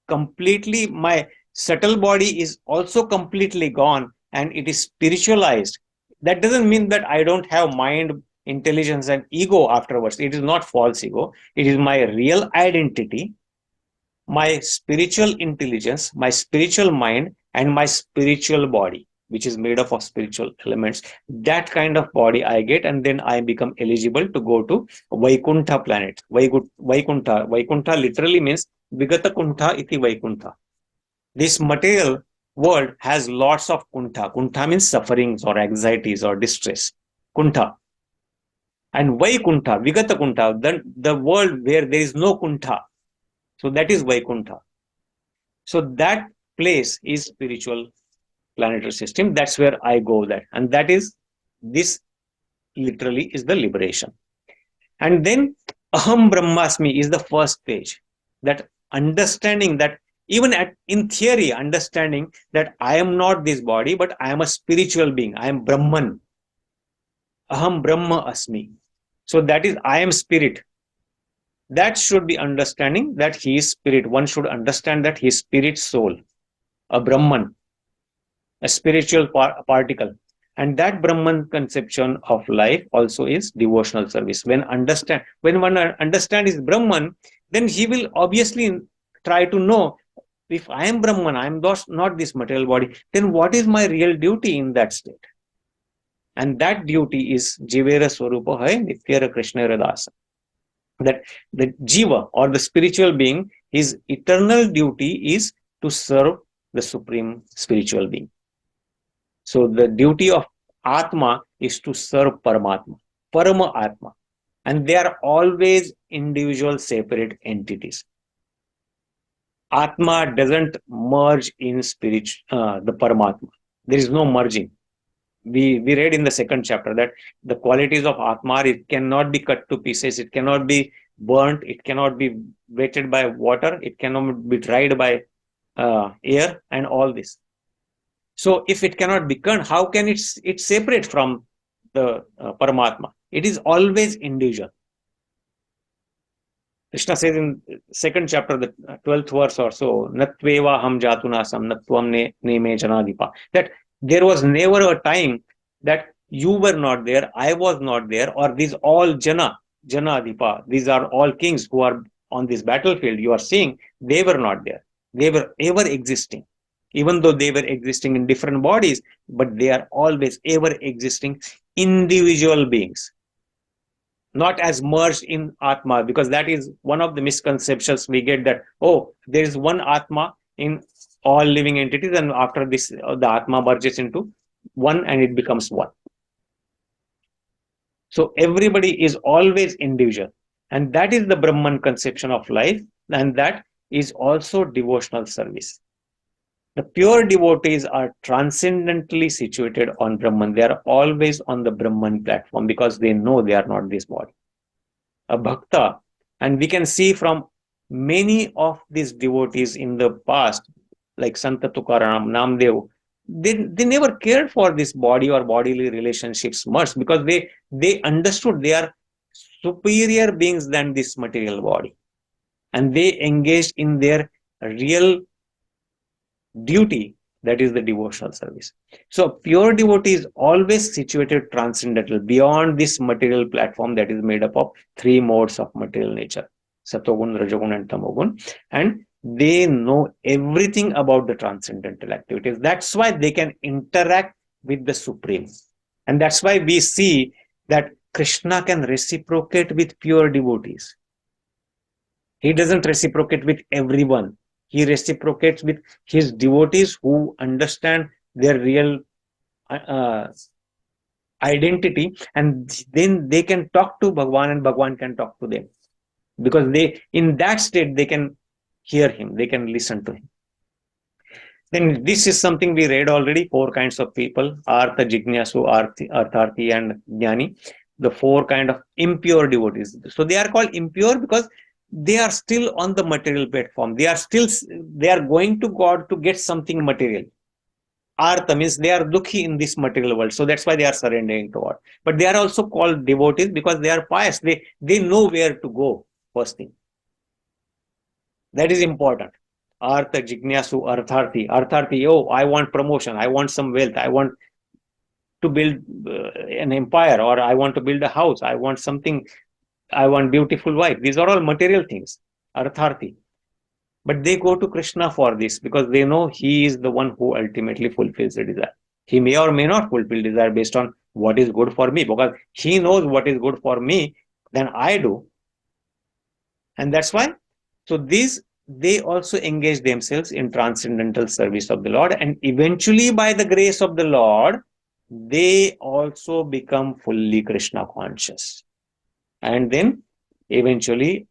completely, my subtle body is also completely gone and it is spiritualized, that doesn't mean that I don't have mind, intelligence, and ego afterwards. It is not false ego. It is my real identity, my spiritual intelligence, my spiritual mind, and my spiritual body, which is made up of spiritual elements. That kind of body I get, and then I become eligible to go to Vaikuntha planet. Vaikuntha literally means Vigata Kuntha iti Vaikuntha. This material world has lots of kuntha. Kuntha means sufferings or anxieties or distress. Kuntha. And Vaikuntha, Vigata Kuntha, the world where there is no kuntha. So that is Vaikuntha. So that place is spiritual planetary system. That's where I go there. And that is, this literally is the liberation. And then Aham Brahmasmi is the first stage. That understanding that even in theory, understanding that I am not this body, but I am a spiritual being. I am Brahman. Aham Brahma Asmi. So that is, I am spirit. That should be understanding that he is spirit. One should understand that he is spirit soul, a Brahman, a spiritual particle. And that Brahman conception of life also is devotional service. When one understands his Brahman, then he will obviously try to know, if I am Brahman, I am not this material body, then what is my real duty in that state? And that duty is Jivera Swarupa Hai Nityara Krishna Radhasa. that the jiva or the spiritual being, his eternal duty is to serve the supreme spiritual being. So the duty of Atma is to serve Paramatma, Parama Atma. And they are always individual separate entities. Atma doesn't merge in the Paramatma. There is no merging. We read in the second chapter that the qualities of Atma, it cannot be cut to pieces, it cannot be burnt, it cannot be wetted by water, it cannot be dried by air, and all this. So if it cannot be cut, how can it separate from the Paramatma? It is always individual. Krishna says in second chapter, the 12th verse or so, Natveva ham jatunasam natvam ne me janadipa. That there was never a time that you were not there, I was not there, or these all Janadipa, these are all kings who are on this battlefield, you are seeing, they were not there. They were ever existing. Even though they were existing in different bodies, but they are always ever existing individual beings. Not as merged in Atma, because that is one of the misconceptions we get, that, oh, there is one Atma in all living entities, and after this, the Atma merges into one and it becomes one. So everybody is always individual. And that is the Brahman conception of life, and that is also devotional service. The pure devotees are transcendently situated on Brahman. They are always on the Brahman platform because they know they are not this body. A bhakta, and we can see from many of these devotees in the past, like Santa Tukaram, Namdev, they never cared for this body or bodily relationships much, because they understood they are superior beings than this material body. And they engaged in their real duty, that is the devotional service. So pure devotee is always situated transcendental, beyond this material platform that is made up of three modes of material nature, Satogun, Rajogun and Tamogun, and they know everything about the transcendental activities. That's why they can interact with the Supreme. And that's why we see that Krishna can reciprocate with pure devotees. He doesn't reciprocate with everyone. He reciprocates with his devotees who understand their real identity, and then they can talk to Bhagwan and Bhagwan can talk to them. Because they, in that state, they can hear him, they can listen to him. Then this is something we read already, 4 kinds of people, Artha, Jignasu, Artharthi and Jnani, the 4 kind of impure devotees. So they are called impure because they are still on the material platform. They are going to God to get something material. Artha means they are dukhi in this material world. So that's why they are surrendering to God. But they are also called devotees because they are pious. They know where to go, first thing. That is important. Artha, Jignasu, Artharthi. Artharthi, oh, I want promotion. I want some wealth. I want to build an empire, or I want to build a house. I want something. I want beautiful wife. These are all material things, Artharthi. But they go to Krishna for this because they know he is the one who ultimately fulfills the desire. He may or may not fulfill desire based on what is good for me, because he knows what is good for me than I do. And that's why, so they also engage themselves in transcendental service of the Lord, and eventually by the grace of the Lord, they also become fully Krishna conscious. And then eventually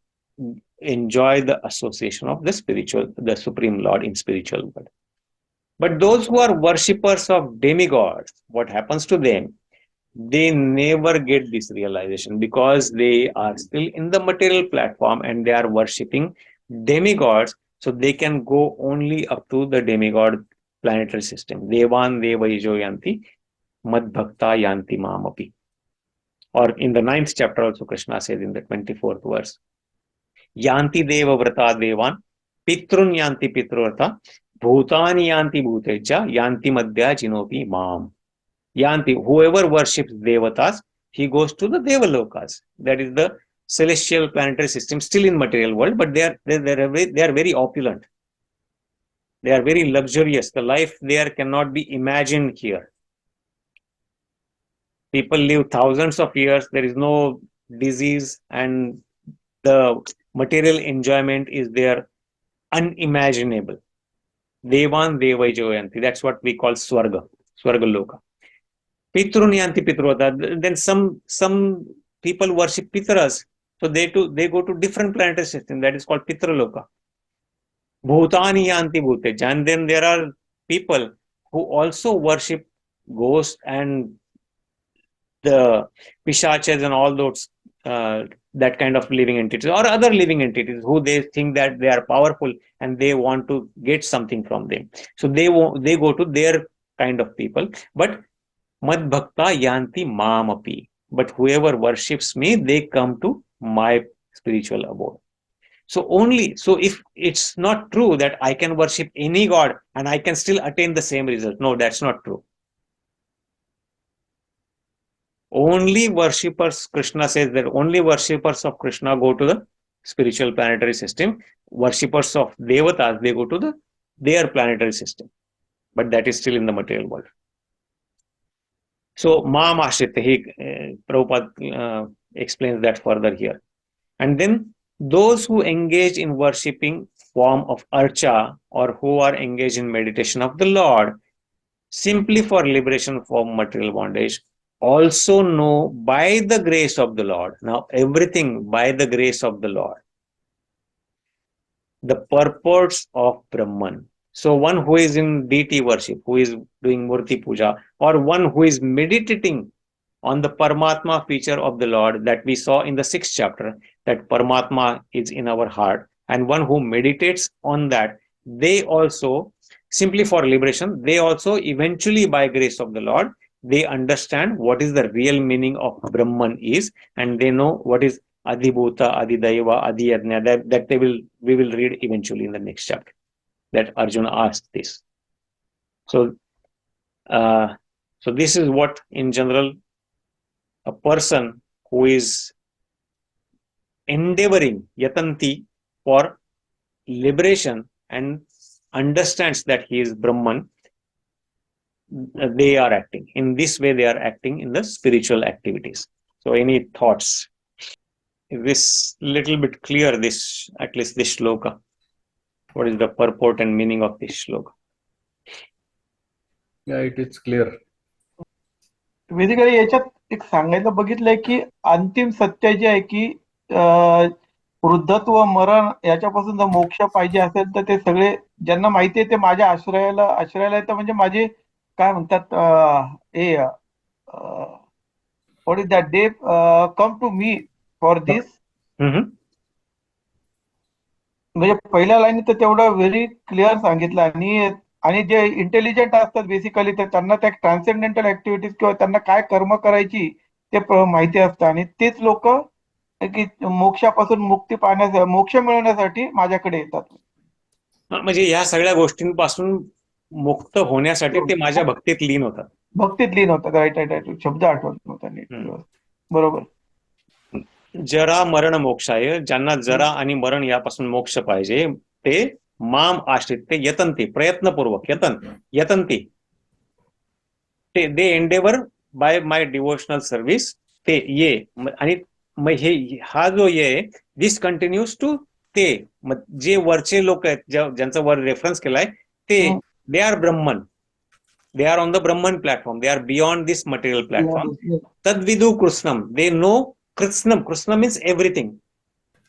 enjoy the association of the Supreme Lord in spiritual world. But those who are worshippers of demigods, what happens to them? They never get this realization because they are still in the material platform and they are worshipping demigods. So they can go only up to the demigod planetary system. Devan deva ijo yanti mad bhakta yanti mamapi. Or in the 9th chapter also Krishna says in the 24th verse, Yanti deva vrata devan, pitrun yanti pitrurta, bhutani yanti bhuteja, yanti madhya jinopi mam. Yanti, whoever worships devatas, he goes to the devalokas. That is the celestial planetary system, still in material world, but they are very opulent. They are very luxurious. The life there cannot be imagined here. People live thousands of years. There is no disease and the material enjoyment is there unimaginable. Devan devai joyanti. That's what we call Swarga Loka. Pitrun yanti pitruvata. Then some people worship Pitras. So they go to different planetary system. That is called Pitraloka. Bhutani yanti bhute. And then there are people who also worship ghosts and the Pishachas and all those that kind of living entities or other living entities who they think that they are powerful and they want to get something from them. So they go to their kind of people. But Mad Bhakta yanti mamapi. But whoever worships me, they come to my spiritual abode. So if it's not true that I can worship any god and I can still attain the same result. No, that's not true. Only worshippers, Krishna says that only worshippers of Krishna go to the spiritual planetary system. Worshippers of Devatas, they go to their planetary system. But that is still in the material world. So, Maam Ashrita, Prabhupada explains that further here. And then those who engage in worshipping form of Archa or who are engaged in meditation of the Lord, simply for liberation from material bondage, also know by the grace of the Lord. Now, everything by the grace of the Lord. The purports of Brahman. So, one who is in deity worship, who is doing Murti Puja, or one who is meditating on the Paramatma feature of the Lord that we saw in the 6th chapter, that Paramatma is in our heart, and one who meditates on that, they also, simply for liberation, they also eventually by grace of the Lord, they understand what is the real meaning of Brahman is, and they know what is Adhibhuta, Adhidaiva, Adhiyajna, that we will read eventually in the next chapter, that Arjuna asked this. So this is what in general a person who is endeavoring yatanti for liberation and understands that he is Brahman, they are acting. In this way, they are acting in the spiritual activities. So any thoughts? Is this little bit clear, at least this shloka? What is the purport and meaning of this shloka? Yeah, it is clear. Basically याच्यात एक सांगायचं बघितलंय की अंतिम सत्य जे आहे की वृद्धत्व मरण याच्यापासून जर मोक्ष पाहिजे असेल तर ते सगळे ज्यांना माहिती आहे ते माझ्या आश्रयाला येतं, म्हणजे माझे काय म्हणतात हे what is that, they come to me for this. म्हणजे पहिल्या लाईन तर तेवढं व्हेरी क्लिअर सांगितलं. आणि जे इंटेलिजंट असतात बेसिकली तर त्यांना त्या ट्रान्सेंडेंटल ऍक्टिव्हिटीज किंवा त्यांना काय कर्म करायची ते माहिती असतं, आणि तेच लोक की मोक्षापासून मुक्ती पाहण्यासाठी, मोक्ष मिळवण्यासाठी माझ्याकडे येतात. म्हणजे या सगळ्या गोष्टींपासून मुक्त होण्यासाठी ते माझ्या भक्तीत लीन होतात. राईट. शब्द आठवत नव्हता नीट. बरोबर. जरा मरण मोक्षाय, ज्यांना जरा आणि मरण यापासून मोक्ष पाहिजे ते माम आश्रित, ते यतंती, प्रयत्नपूर्वक यतंती, ते they endeavour by my devotional service, ते ये. आणि मग हा जो ये दिस कंटिन्यूज टू ते, जे वरचे लोक आहेत ज्यांचा वर रेफरन्स केलाय ते, they are Brahman, they are on the Brahman platform, they are beyond this material platform. तद्विदु कृष्णम, दे नो कृष्णम. Krishna means everything.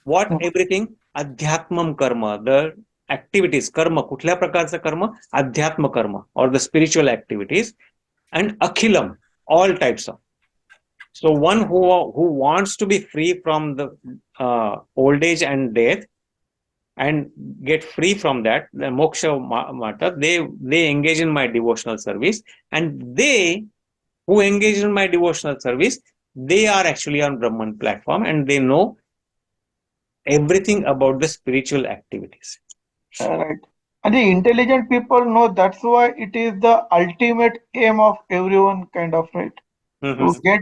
What everything? अध्यात्मम कर्म, द ऍक्टिव्हिटीज, कर्म, कुठल्या प्रकारचं कर्म? अध्यात्म कर्म और द स्पिरिच्युअल ऍक्टिव्हिटीज, अँड अखिलम, all types of. So one who wants to be free from the old age and death and get free from that, the moksha mata, they engage in my devotional service, and they who engage in my devotional service, they are actually on Brahman platform and they know everything about the spiritual activities. Right. And the intelligent people know, that's why it is the ultimate aim of everyone, kind of, right? To get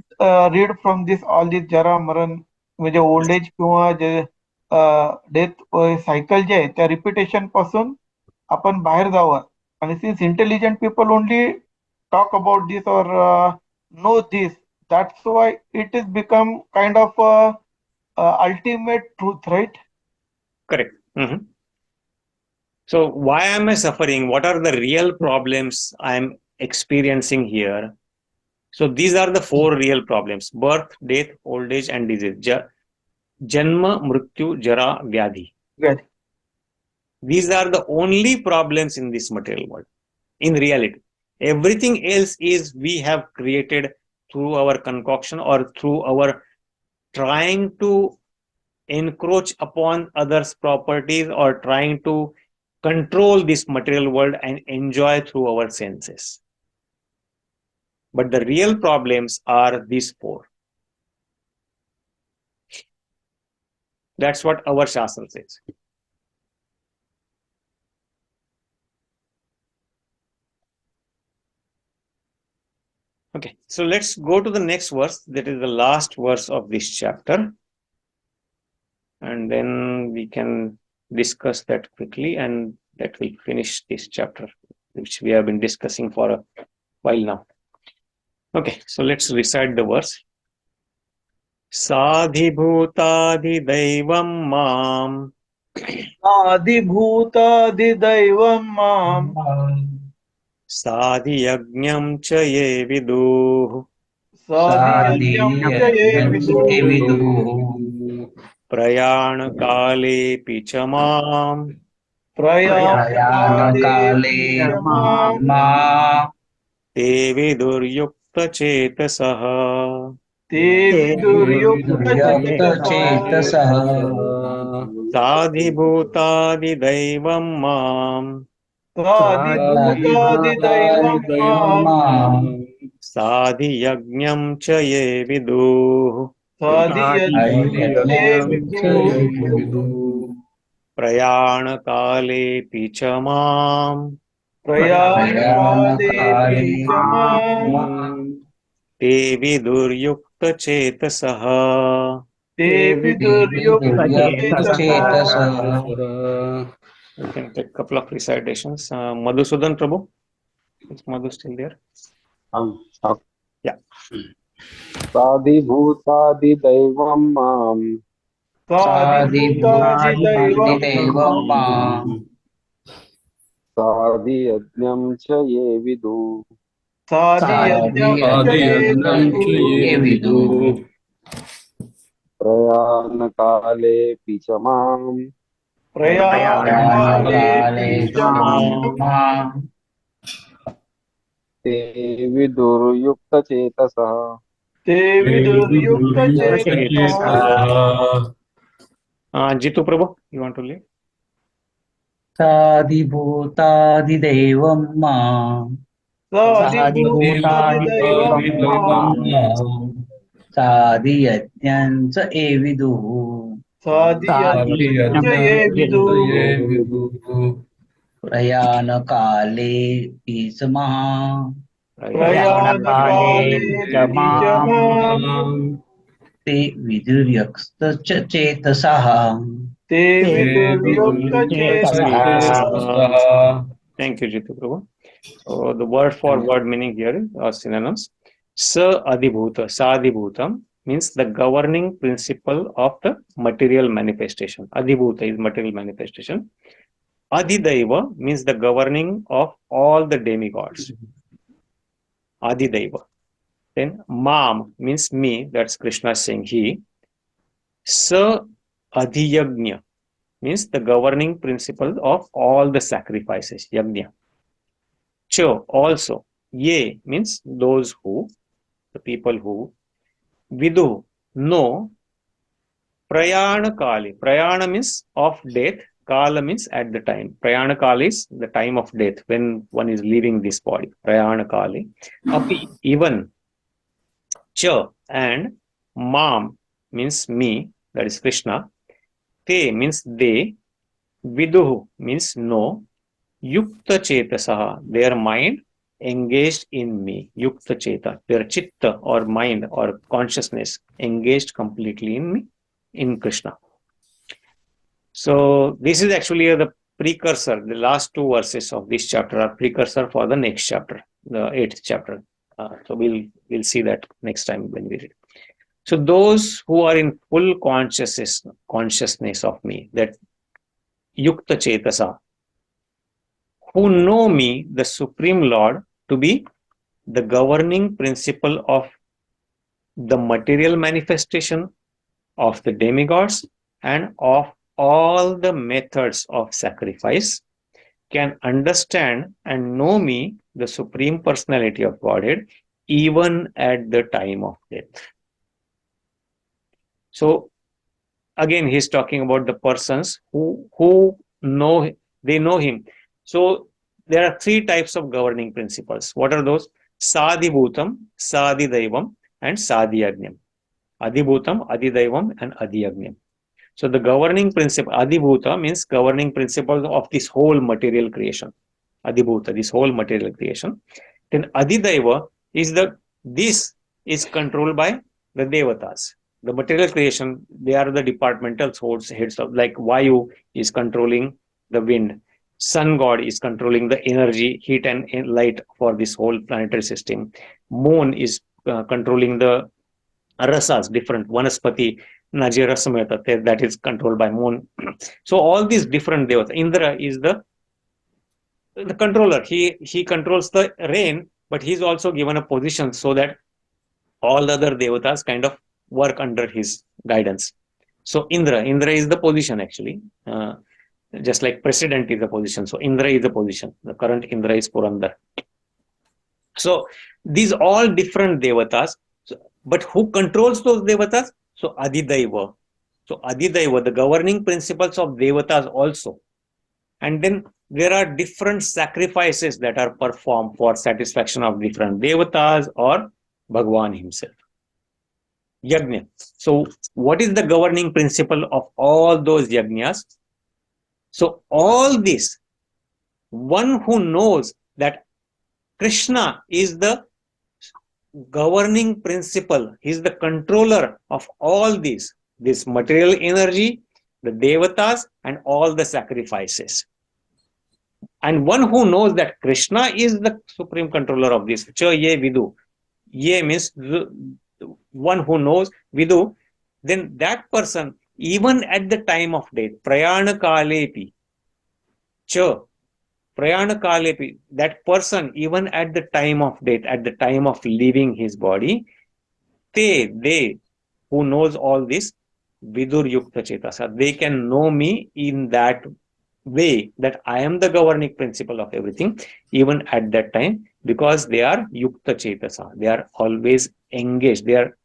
rid from this all this जरा मरण, म्हणजे old age किंवा जे death cycle जे आहे त्या repetition पासून आपण बाहेर जावं. आणि since intelligent people only talk about this और know this, that's why it is become kind of ultimate truth, right? Correct. So why am I suffering? What are the real problems I'm experiencing here? So these are the four real problems: birth, death, old age, and disease. Janma, Mrityu, Jara, Vyadhi. Right. These are the only problems in this material world. In reality, everything else is we have created through our concoction or through our trying to encroach upon others' properties or trying to control this material world and enjoy through our senses. But the real problems are these four. That's what our Shastra says. Okay, so let's go to the next verse. That is the last verse of this chapter. And then we can discuss that quickly, and that will finish this chapter, which we have been discussing for a while now. Okay, so let's recite the verse. Sadhibhutadidaivam mam Adibhutadidaivam mam sadhiyajñam cha ye viduh sadhiyajñam cha ye viduh prayana kale picha mam prayana kale mam te viduryukta chetasah te viduryukta चेतसः sadhibhutadidaivam mam sadhibhutadidaivam mam sadhiyajñam cha ye viduh sadhiyajñam cha ye viduh prayana kale picha mam prayana kale mam te viduryukta chetasah. te viduryukta chetasah. We can take a couple of recitations. Madhusudan Prabhu, is Madhu still there? Yeah. साधिभूतादिदैवं मां साधिभूतादिदैवं माम् साधियज्ञं च ये विदुः साधियज्ञं च ये विदुः प्रयाणकालेऽपि च मां प्रयाणकाले च मां ते विदुर्युक्तचेतसः ते विदुर्युक्तचेतसः. Jitu Prabhu, you want to lead? साधिभूतादिदैवं माम् साधिभूतादिदैवं मां साधियज्ञं च एविदुः साधियज्ञं च ये विदुः प्रयाणकाले पीसमः प्रयाणकाले च मां ते विदुर्युक्तचेतसः ते विदुर्युक्तचेतसः. Thank you, Jitu Prabhu. So the word for word meaning here are synonyms. Sa adhibhuta, sadhibhutam means the governing principle of the material manifestation. Adhibhuta is material manifestation. Adhidaiva means the governing of all the demigods. Adhidaiva. Then mam means me, that's Krishna saying he. Sa adhiyagnya means the governing principle of all the sacrifices, yagnya. Cha also. Ye means those who, the people who. Vidu, no. Prayana kali. Prayana means of death. Kala means at the time. Prayana kali is the time of death, when one is leaving this body. Prayana kali. Api, even. Cha, and. Mam means me, that is Krishna. Te means they. Viduhu means no. Yukta chetasaha, their mind engaged in me. Yukta cheta, their chitta or mind or consciousness engaged completely in me, in Krishna. So this is actually the precursor. The last two verses of this chapter are precursor for the next chapter, the 8th chapter. So we'll see that next time when we read. So those who are in full consciousness of me, that Yukta Chetasa, who know me, the Supreme Lord, to be the governing principle of the material manifestation of the demigods and of all the methods of sacrifice, can understand and know me, the Supreme Personality of Godhead, even at the time of death. So again, he's talking about the persons who know, they know him. So there are three types of governing principles. What are those? Sadibhutam, Sadidaivam, and Sadiyagnyam. Adibhutam, Adidaivam, and Adiyagnyam. So the governing principle, Adibhuta means governing principle of this whole material creation. Adibhuta, this whole material creation. Then Adidaiva is this is controlled by the Devatas. The material creation, they are the departmental heads of, like Vayu is controlling the wind. Sun god is controlling the energy, heat and light for this whole planetary system. Moon is controlling the rasas, different vanaspati, Naji Rasameta, that is controlled by moon. So all these different devas. Indra is the controller. He controls the rain, but he's also given a position so that all other devatas kind of work under his guidance. So Indra is the position actually. Just like president is the position. So Indra is the position. The current Indra is Purandar. So these all different devatas. But who controls those devatas? So Adidaiva. So Adidaiva, the governing principles of devatas also. And then there are different sacrifices that are performed for satisfaction of different devatas or Bhagwan himself. Yajna. So what is the governing principle of all those yajnas? So all this, one who knows that Krishna is the governing principle, he is the controller of all this material energy, the devatas, and all the sacrifices. And one who knows that Krishna is the supreme controller of this, cha ye vidu, ye means one who knows, vidu, then that person, even at the time of death, prayana kalepi, cha, prayana kalepi, that person, even at the time of death, at the time of leaving his body, they who knows all this, vidur yukta chetasa, they can know me in that way, that I am the governing principle of everything, even at that time, because they are yukta chetasa, they are always engaged, they are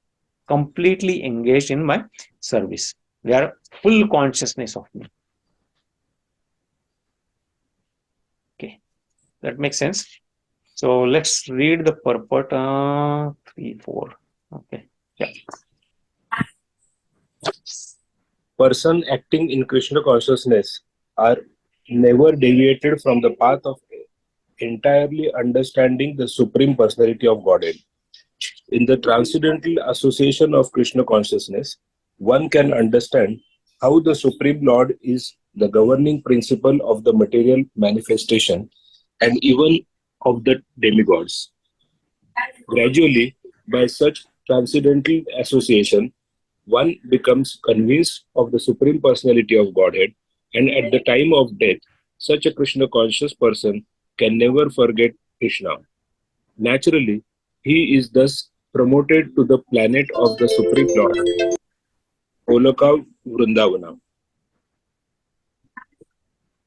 completely engaged in my service, they are full consciousness of me. Okay, that makes sense. So let's read the purport 3-4. Okay, yeah. Person acting in Krishna consciousness are never deviated from the path of entirely understanding the Supreme Personality of Godhead. In the transcendental association of Krishna consciousness, one can understand how the Supreme Lord is the governing principle of the material manifestation and even of the demigods. Gradually, by such transcendental association, one becomes convinced of the Supreme Personality of Godhead, and at the time of death, such a Krishna conscious person can never forget Krishna. Naturally, he is thus promoted to the planet of the Supreme Lord, Goloka Vrindavana.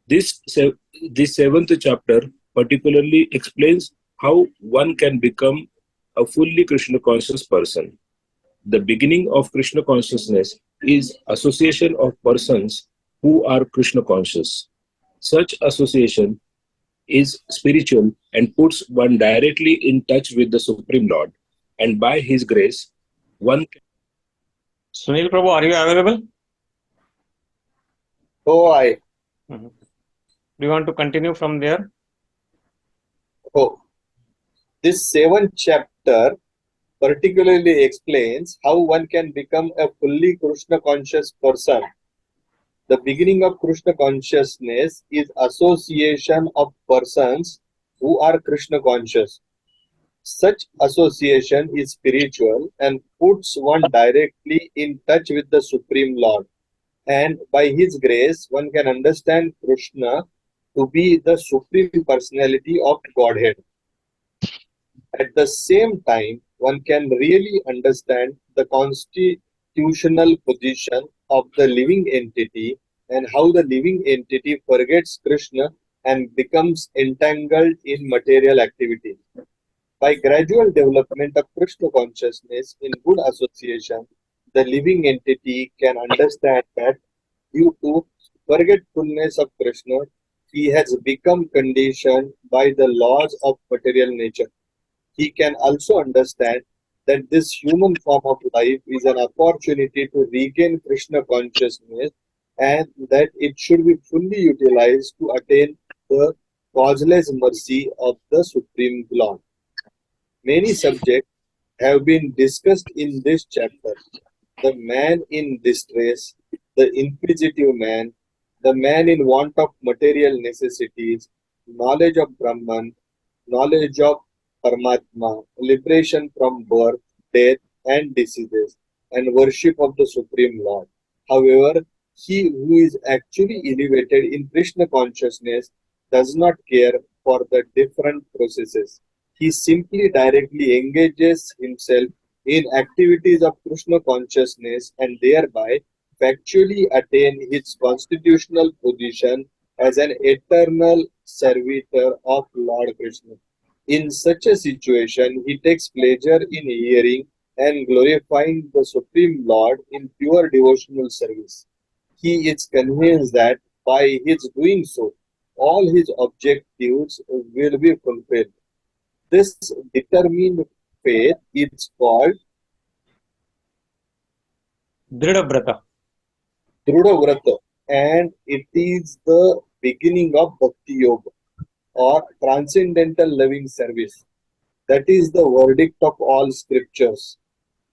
This seventh chapter particularly explains how one can become a fully Krishna conscious person. The beginning of Krishna consciousness is association of persons who are Krishna conscious. Such association is spiritual and puts one directly in touch with the Supreme Lord. And by His grace, one can... Sunil Prabhu, are you available? Oh, I. Do you want to continue from there? Oh, this seventh chapter particularly explains how one can become a fully Krishna conscious person. The beginning of Krishna consciousness is association of persons who are Krishna conscious. Such association is spiritual and puts one directly in touch with the Supreme Lord. And by His grace, one can understand Krishna to be the Supreme Personality of Godhead. At the same time, one can really understand the constitutional position of the living entity and how the living entity forgets Krishna and becomes entangled in material activity. By gradual development of Krishna consciousness in good association, the living entity can understand that due to forgetfulness of Krishna, he has become conditioned by the laws of material nature. He can also understand that this human form of life is an opportunity to regain Krishna consciousness and that it should be fully utilized to attain the causeless mercy of the Supreme Lord. Many subjects have been discussed in this chapter. The man in distress, the inquisitive man, the man in want of material necessities, knowledge of Brahman, knowledge of Paramatma, liberation from birth, death, and diseases, and worship of the Supreme Lord. However, he who is actually elevated in Krishna consciousness does not care for the different processes. He simply directly engages himself in activities of Krishna consciousness and thereby factually attain his constitutional position as an eternal servitor of Lord Krishna. In such a situation, he takes pleasure in hearing and glorifying the Supreme Lord in pure devotional service. He is convinced that by his doing so, all his objectives will be fulfilled. This determined faith is called Dridhavrata. Drudha and it is the beginning of Bhakti Yoga or transcendental loving service. That is the verdict of all scriptures.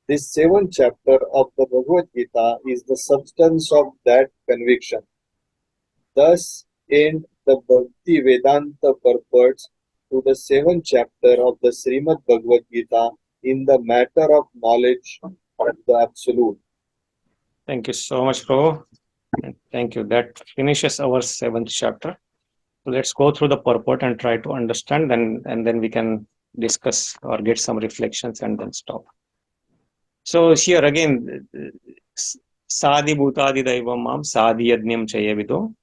This 7th chapter of the Bhagavad Gita is the substance of that conviction. Thus end the Bhakti Vedanta purports to the 7th chapter of the Srimad Bhagavad Gita in the matter of knowledge of the Absolute. Thank you so much, Prabhu. And thank you. That finishes our 7th chapter. So let's go through the purport and try to understand, and then we can discuss or get some reflections and then stop. So here again, Sadi Bhutadi Daivam Mam Sadi Yadnyam Chayavido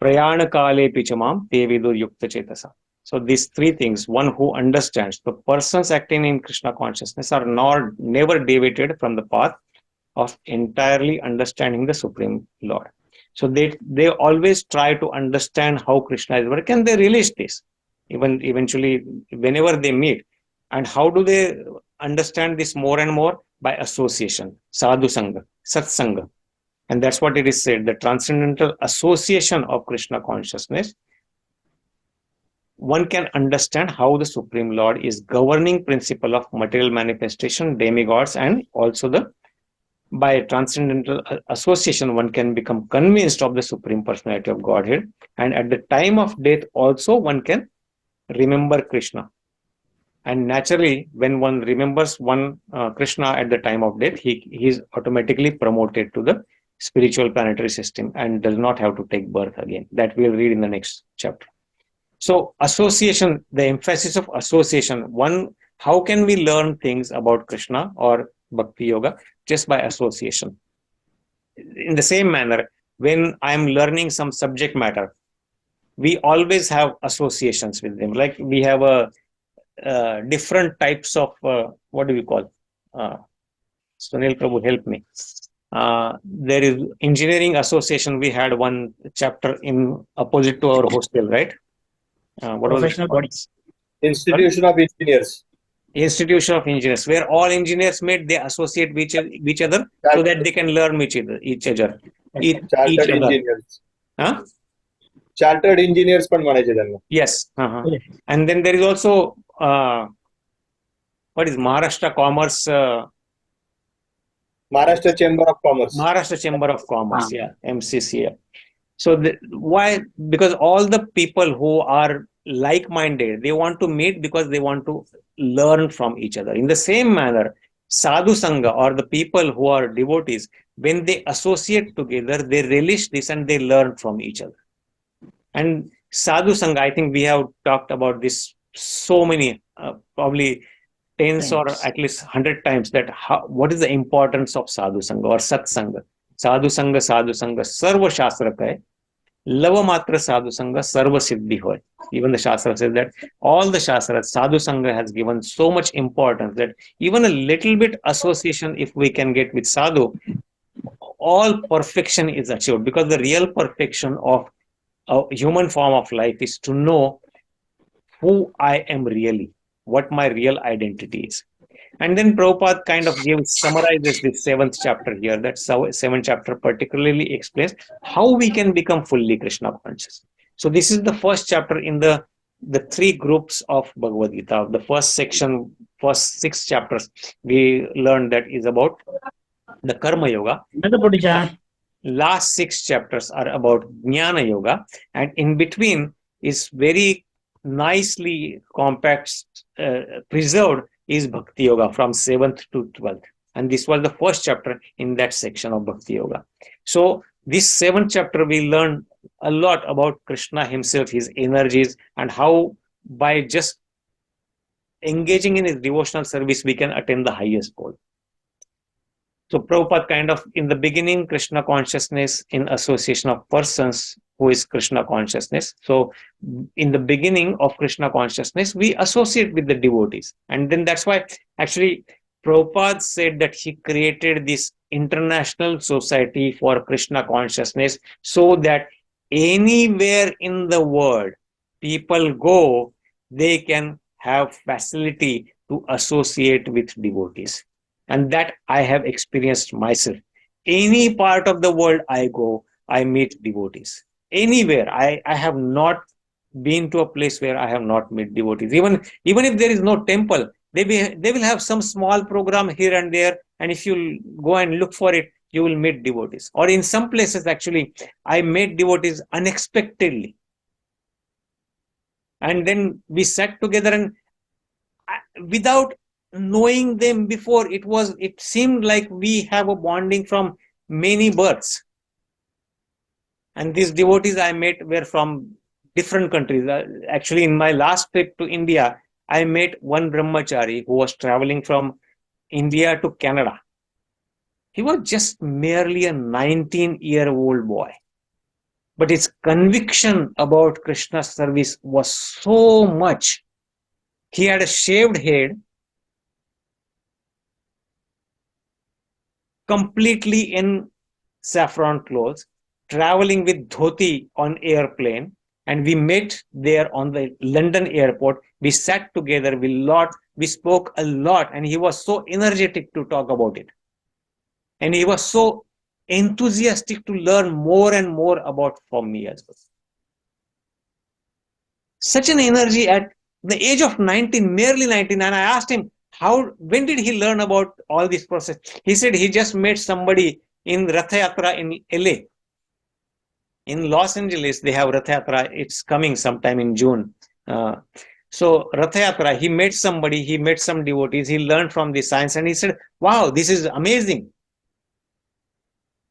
Prayana Kale Pichamam Tevido Yukta Chetasa. So these three things, one who understands, the persons acting in Krishna consciousness are never deviated from the path of entirely understanding the Supreme Lord. So they always try to understand how Krishna is working, and they realize this even eventually whenever they meet. And how do they understand this more and more? By association, sadhu sangha, sat sangha. And that's what it is said, the transcendental association of Krishna consciousness. One can understand how the Supreme Lord is governing principle of material manifestation, demigods, and also by transcendental association, one can become convinced of the Supreme Personality of Godhead. And at the time of death also, one can remember Krishna. And naturally, when one remembers Krishna at the time of death, he is automatically promoted to the spiritual planetary system and does not have to take birth again. That we'll read in the next chapter. So association, the emphasis of association. How can we learn things about Krishna or Bhakti Yoga? Just by association. In the same manner, when I'm learning some subject matter, we always have associations with them. Like we have different types of, what do we call? Sunil Prabhu, help me. There is engineering association. We had one chapter in opposite to our hostel, right? What Professional was it? bodies. Institution of Engineers. Institution of Engineers, where all engineers meet, they associate with each other so that they can learn each other. Chartered engineers. Huh? Chartered engineers पण म्हणायचे त्यांना. Yes. And then there is also what is Maharashtra Commerce? Maharashtra Chamber of Commerce. Maharashtra Chamber of Commerce, yeah, MCCA. So why? Because all the people who are like-minded, they want to meet because they want to learn from each other. In the same manner, sadhu sangha, or the people who are devotees, when they associate together, they relish this and they learn from each other. And sadhu sangha, I think we have talked about this so many, probably tens or at least 100 times, that what is the importance of sadhu sangha or sat sangha. Sadhu sangha sarva shastra ka hai. Lava matra sadhu sangha sarva siddhi hoy. Even the shastra says that, all the shastras, sadhu sangha has given so much importance that even a little bit association, if we can get with sadhu, all perfection is achieved. Because the real perfection of a human form of life is to know who I am really, what my real identity is. And then Prabhupada kind of summarizes this 7th chapter here. That 7th chapter particularly explains how we can become fully Krishna conscious. So this is the first chapter in the 3 groups of Bhagavad Gita. The first section, first 6 chapters, we learned that is about the Karma Yoga. Last 6 chapters are about Jnana Yoga, and in between is very nicely compact, preserved, is Bhakti Yoga from 7th to 12th. And this was the first chapter in that section of Bhakti Yoga. So this 7th chapter, we learn a lot about Krishna himself, his energies, and how by just engaging in his devotional service, we can attain the highest goal. So Prabhupada kind of, in the beginning, Krishna consciousness in association of persons, who is Krishna consciousness. So in the beginning of Krishna consciousness, we associate with the devotees. And then that's why actually Prabhupada said that he created this international society for Krishna consciousness, so that anywhere in the world people go, they can have facility to associate with devotees. And that I have experienced myself. Any part of the world I go, I meet devotees. Anywhere. I have not been to a place where I have not met devotees. Even if there is no temple, they will have some small program here and there. And if you go and look for it, you will meet devotees. Or in some places, actually, I met devotees unexpectedly. And then we sat together, and without knowing them before, it seemed like we have a bonding from many births. And these devotees I met were from different countries. Actually, in my last trip to India, I met one brahmachari who was traveling from India to Canada. He was just merely a 19-year-old boy, but his conviction about Krishna service was so much. He had a shaved head, completely in saffron clothes, traveling with dhoti on airplane, and we met there on the London airport. We sat together, we spoke a lot, and he was so energetic to talk about it. And he was so enthusiastic to learn more and more about from me as well. Such an energy at the age of 19, merely 19, and I asked him, when did he learn about all this process? He said he just met somebody in Radhā-Yatra in LA. In Los Angeles, they have Radhā-Yatra. It's coming sometime in June. So Radhā-Yatra, he met somebody, he met some devotees, he learned from the science, and he said, wow, this is amazing.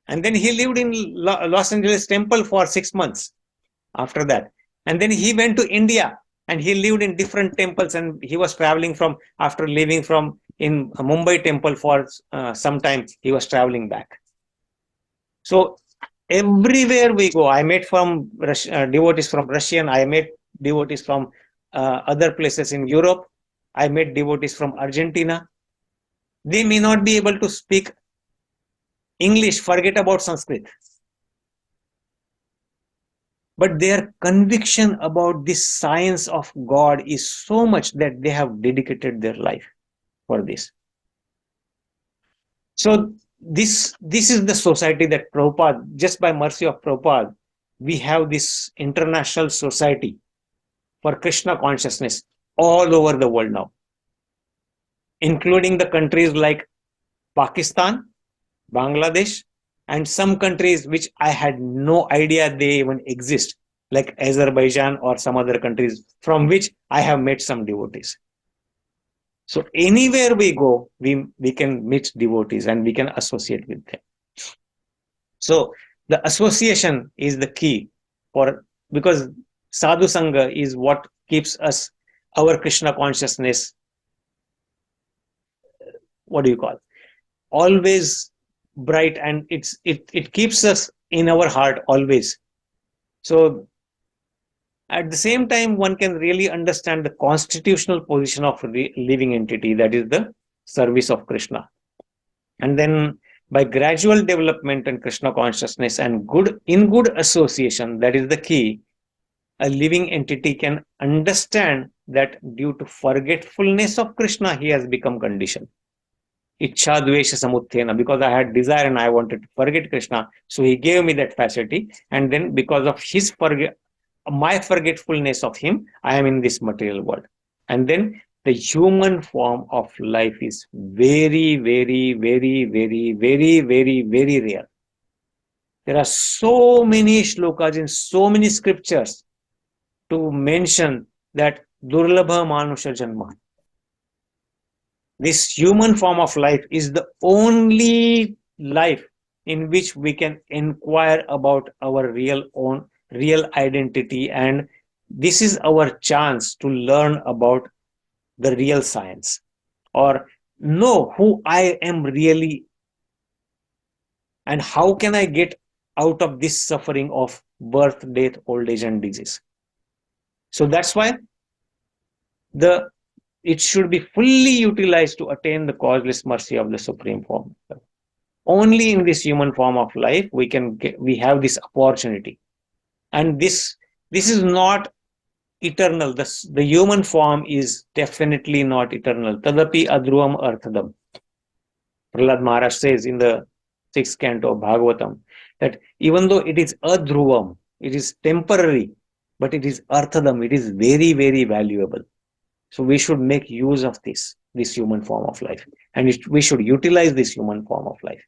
And then he lived in Los Angeles temple for 6 months after that. And then he went to India, and he lived in different temples, and he was traveling after leaving from in Mumbai temple for some time, he was traveling back. So everywhere we go, I met devotees from Russia, I met devotees from other places in Europe, I met devotees from Argentina. They may not be able to speak English, forget about Sanskrit. But their conviction about this science of God is so much that they have dedicated their life for this. So this is the society that Prabhupada, just by mercy of Prabhupada, we have this international society for Krishna consciousness all over the world now, including the countries like Pakistan, Bangladesh, and some countries which I had no idea they even exist, like Azerbaijan or some other countries from which I have met some devotees. So anywhere we go, we can meet devotees and we can associate with them. So the association is the key because sadhu sangha is what keeps us, our Krishna consciousness, what do you call, always bright, and it keeps us in our heart always. So at the same time, one can really understand the constitutional position of the living entity, that is the service of Krishna. And then by gradual development in Krishna consciousness and good association, that is the key, a living entity can understand that due to forgetfulness of Krishna, he has become conditioned. Ichha dvesha samuthena, because I had desire and I wanted to forget Krishna, so he gave me that facility, and then because of my forgetfulness of him, I am in this material world. And then the human form of life is very, very, very, very, very, very, very rare. There are so many shlokas in so many scriptures to mention that Durlabha Manusha Janma. This human form of life is the only life in which we can inquire about our real identity, and this is our chance to learn about the real science, or know who I am really, and how can I get out of this suffering of birth, death, old age, and disease. So that's why it should be fully utilized to attain the causeless mercy of the Supreme Form. Only in this human form of life we have this opportunity, and this is not eternal. The human form is definitely not eternal. Tadapi adruvam arthadam. Prahlad Maharaj says in the 6th canto of Bhagavatam that even though it is adruvam, it is temporary, but it is arthadam, it is very, very valuable. So we should make use of this human form of life, and we should utilize this human form of life.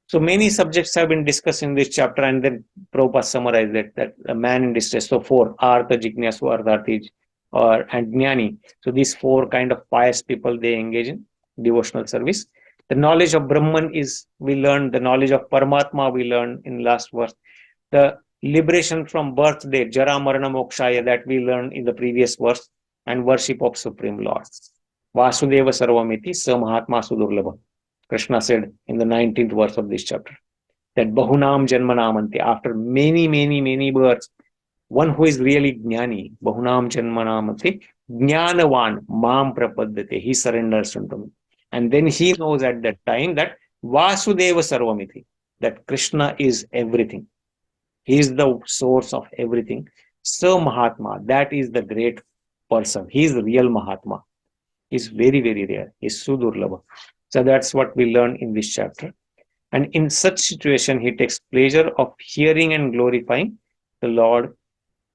So many subjects have been discussed in this chapter, and then Prabhupada summarized that a man in distress. So 4, Artha, Jignasu, Ardharthi, and Jnani. So these 4 kind of pious people, they engage in devotional service. The knowledge of Brahman we learned. The knowledge of Paramatma we learned in last verse. The liberation from birth, death, Jara, Marana, Mokshaya, that we learned in the previous verse. And worship of Supreme Lord. Vasudeva Sarvamiti Sa Mahatma Sudurlabha. Krishna said in the 19th verse of this chapter that Bahunam Janmanamanti, after many, many, many births, one who is really Jnani, Bahunam Janmanamanti, Jnanavan Mam Prapaddate, he surrenders unto me. And then he knows at that time that Vasudeva Sarvamiti, that Krishna is everything. He is the source of everything. Sa Mahatma, that is the great person. He is the real Mahatma. He is very, very rare. He is Sudurlabha. So that's what we learn in this chapter. And in such situation, he takes pleasure of hearing and glorifying the Lord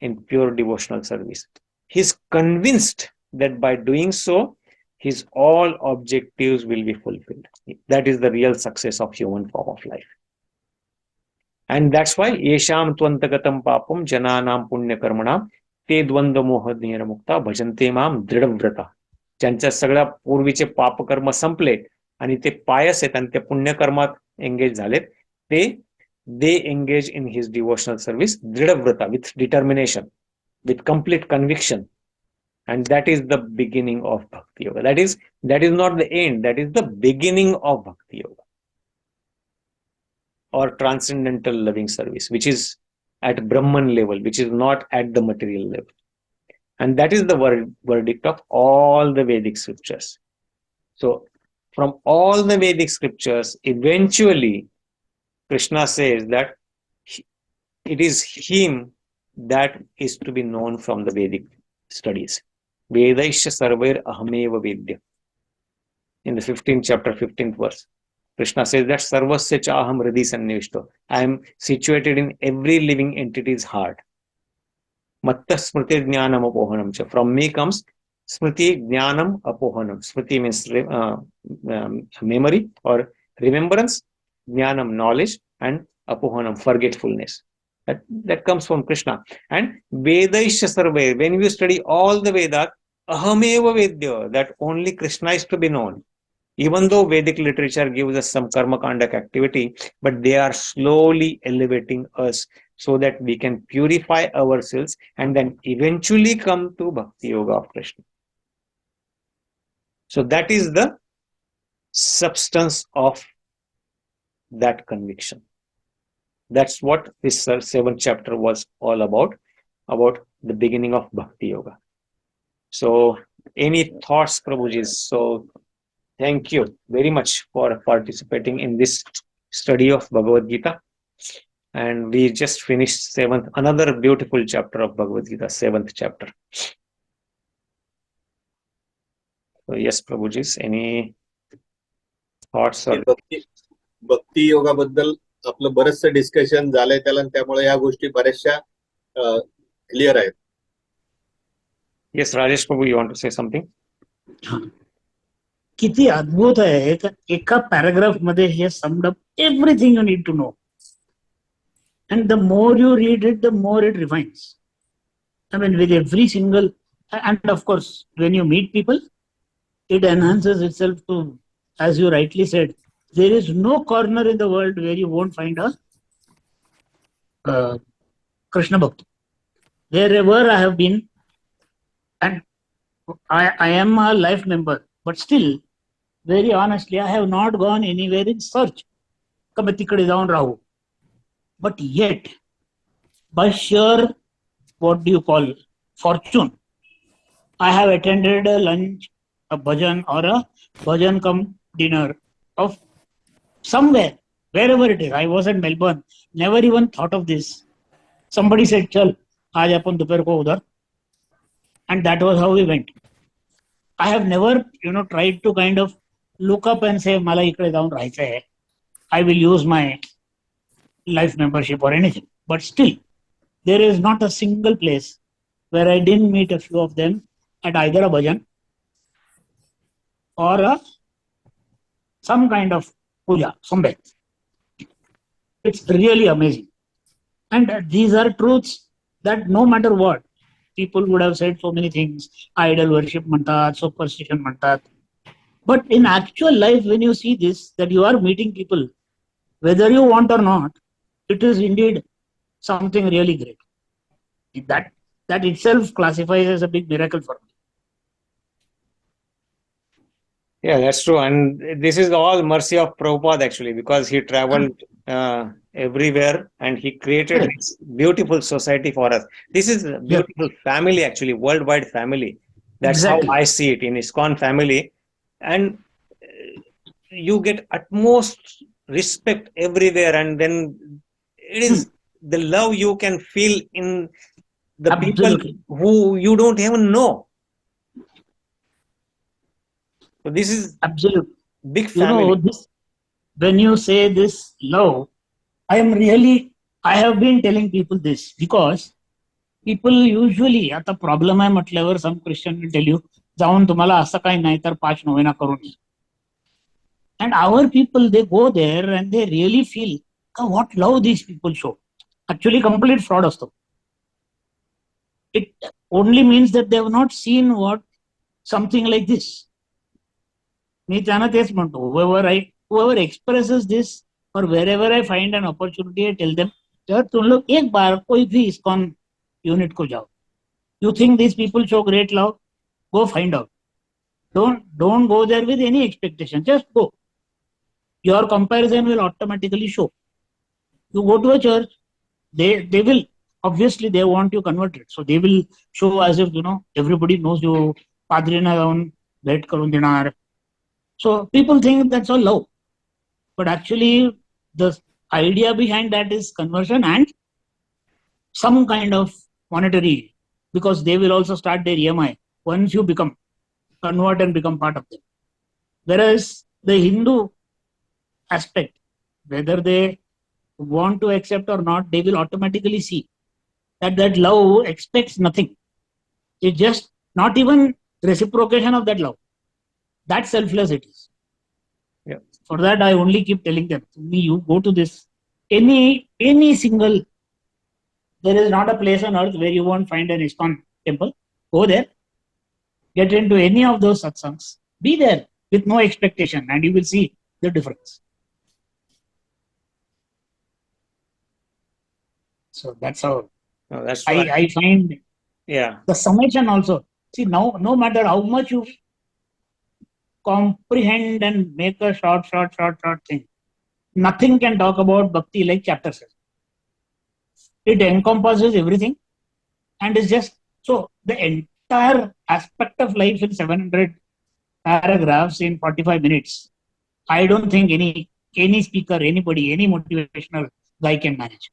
in pure devotional service. He is convinced that by doing so, his all objectives will be fulfilled. That is the real success of human form of life. And that's why Yesham Twantagatam Papam Jananam Punya Karmanam ते द्वंद्व मोह मुक्ता भजन्ते माम दृढव्रता. ज्यांच्या सगळ्या पूर्वीचे पापकर्म संपले आणि ते पायस आहेत आणि ते पुण्यकर्मात एंगेज झालेत, they engage in his devotional service dridhavrata, with determination, with complete conviction, and that is the beginning of bhakti yoga. That is not the end, that is the beginning of bhakti yoga or transcendental loving service, which is at Brahman level, which is not at the material level. And that is the verdict of all the Vedic scriptures. So from all the Vedic scriptures, eventually Krishna says that it is him that is to be known from the Vedic studies. Vedaisha sarvair ahameva vedya. In the 15th chapter, 15th verse, Krishna says that sarvasya chaham hridhi sannivishto. I am situated in every living entity's heart. Matta smriti jnanam apohanam cha. From me comes smriti jnanam apohanam. Smriti means memory or remembrance, jnanam, knowledge, and apohanam, forgetfulness. That comes from Krishna. And Vedaisha sarve, when you study all the Vedas, ahameva vedya, that only Krishna is to be known. Even though Vedic literature gives us some karma kandak activity, but they are slowly elevating us so that we can purify ourselves and then eventually come to Bhakti Yoga of Krishna. So that is the substance of that conviction. That's what this 7th chapter was all about the beginning of Bhakti Yoga. So any thoughts, Prabhuji? So thank you very much for participating in this study of Bhagavad Gita. And we just finished another beautiful chapter of Bhagavad Gita, 7th chapter. So yes, Prabhuji, any thoughts? Or भक्ती योगाबद्दल आपलं बरचसं discussion झालंय त्यामुळे या गोष्टी बऱ्याचशा clear आहेत. Yes, Rajesh Prabhu, you want to say something? किती अद्भुत आहे एका पॅराग्राफ मध्ये हे summed up everything you need to know. And the more you read it, the more it refines. I mean, with every single, and of course, when you meet people, it enhances itself to, as you rightly said, there is no corner in the world where you won't find a Krishna Bhakti. Wherever I have been, and I am a life member, but still, very honestly, I have not gone anywhere in search. But yet, by sheer, what do you call, fortune, I have attended a lunch, a bhajan, or a bhajan come dinner of somewhere, wherever it is. I was in Melbourne, never even thought of this. Somebody said, "Chal, aaj apan dopahar ko udhar," and that was how we went. I have never, tried to kind of look up and say, "Mala ikde jaun rahaयचं hai. I will use my life membership or anything." But still, there is not a single place where I didn't meet a few of them at either a bhajan or some kind of puja, somewhere. It's really amazing. And these are truths that no matter what, people would have said so many things, idol worship mantat, superstition mantat. But in actual life, when you see this, that you are meeting people, whether you want or not, it is indeed something really great. That itself classifies as a big miracle for me. Yeah, that's true. And this is all mercy of Prabhupada actually, because he traveled everywhere and he created this beautiful society for us. This is a beautiful family actually, worldwide family. That's Exactly. how I see it in ISKCON family. And you get utmost respect everywhere, and then it is the love you can feel in the Absolutely. people who you don't even know. So this is Absolutely. big family. This, when you say this love, I have been telling people this because people usually, आता problem आहे म्हटल्यावर some Christian will tell you, जाऊन तुम्हाला असं काही नाही तर 5 novena करून ये. And our people, they go there and they really feel what love these people show. Actually, complete fraud असतो. It only means that they have not seen something like this. मी त्यांना तेच म्हणतो, whoever expresses this or wherever I find an opportunity, I tell them, तुम लोग एक बार कोई भी ISKCON unit को जाओ. You think these people show great love? Go find out. Don't go there with any expectation. Just go. Your comparison will automatically show. You go to a church, they will, obviously they want you converted. So they will show as if, everybody knows you, padrina jaun भेट करून देणार. So people think that's all love. But actually the idea behind that is conversion and some kind of monetary, because they will also start their EMI once you convert and become part of them. Whereas the Hindu aspect, whether they want to accept or not, they will automatically see that love expects nothing. It's just not even reciprocation of that love. That selfless it is. Yeah. For that, I only keep telling them, you go to this, any single, there is not a place on earth where you won't find an ISKCON temple. Go there, get into any of those satsangs, be there with no expectation, and you will see the difference. So that's how I find the summation also. See, now, no matter how much you comprehend and make a short thing, nothing can talk about bhakti like chapter 7. It encompasses everything and is just, so the entire aspect of life in 700 paragraphs in 45 minutes, I don't think any speaker, anybody, any motivational guy can manage.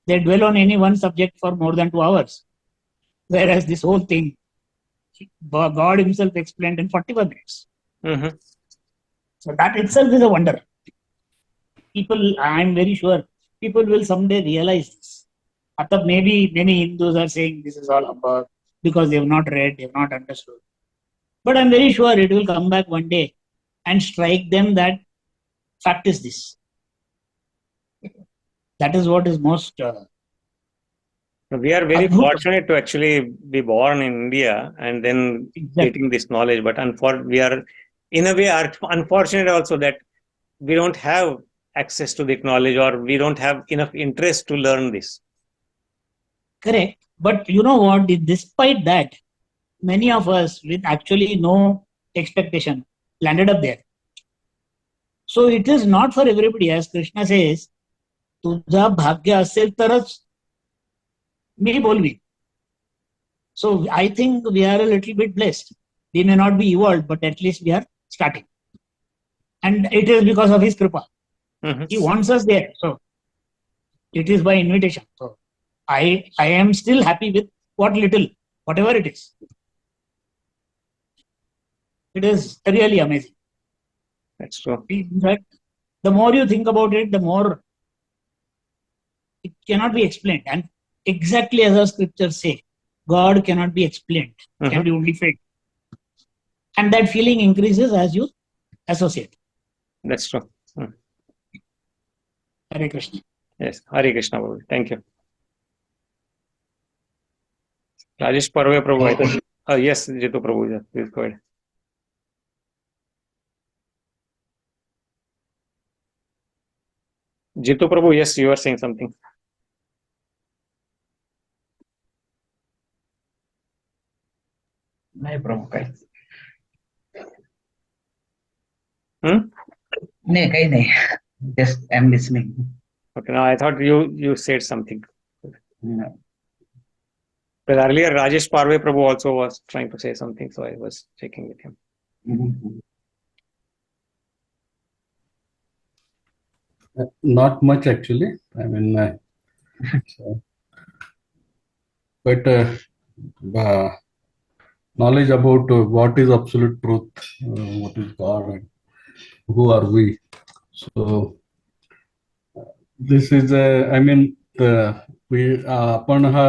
They dwell on any one subject for more than 2 hours. Whereas this whole thing, God himself explained in 45 minutes. Mm-hmm. So that itself is a wonder. People, I'm very sure, people will someday realize this. Maybe many Hindus are saying this is all humbug because they have not read, they have not understood. But I'm very sure it will come back one day and strike them that fact is this. That is what is most... we are very fortunate to actually be born in India and then getting this knowledge. But we are, in a way, unfortunate also that we don't have access to the knowledge, or we don't have enough interest to learn this. Correct. But you know what? Despite that, many of us with actually no expectation landed up there. So it is not for everybody. As Krishna says, तुझा भाग्य असेल तरच मी बोलवी. So I think we are a little bit blessed. We may not be evolved, but at least we are starting. And it is because of his kripa. Mm-hmm. He wants us there. So it is by invitation. So I am still happy with whatever it is. It is really amazing. That's true. In fact, the more you think about it, the more it cannot be explained. And exactly as our scriptures say, God cannot be explained, can be only felt. And that feeling increases as you associate. That's true. Hare Krishna. Yes, Hare Krishna. Thank you. Rajesh Parve Prabhu. Yes, Jitu Prabhu. Please go ahead. Jitu Prabhu, yes, you are saying something. नाही प्रभू काही काही नाही. Just I'm listening. Okay, now I thought you said something. No. But earlier Rajesh Parve Prabhu also was trying to say something, so I was checking with him. Not much actually. I mean, but knowledge about what is absolute truth, what is God, and who are we. So this is I mean, आपण हा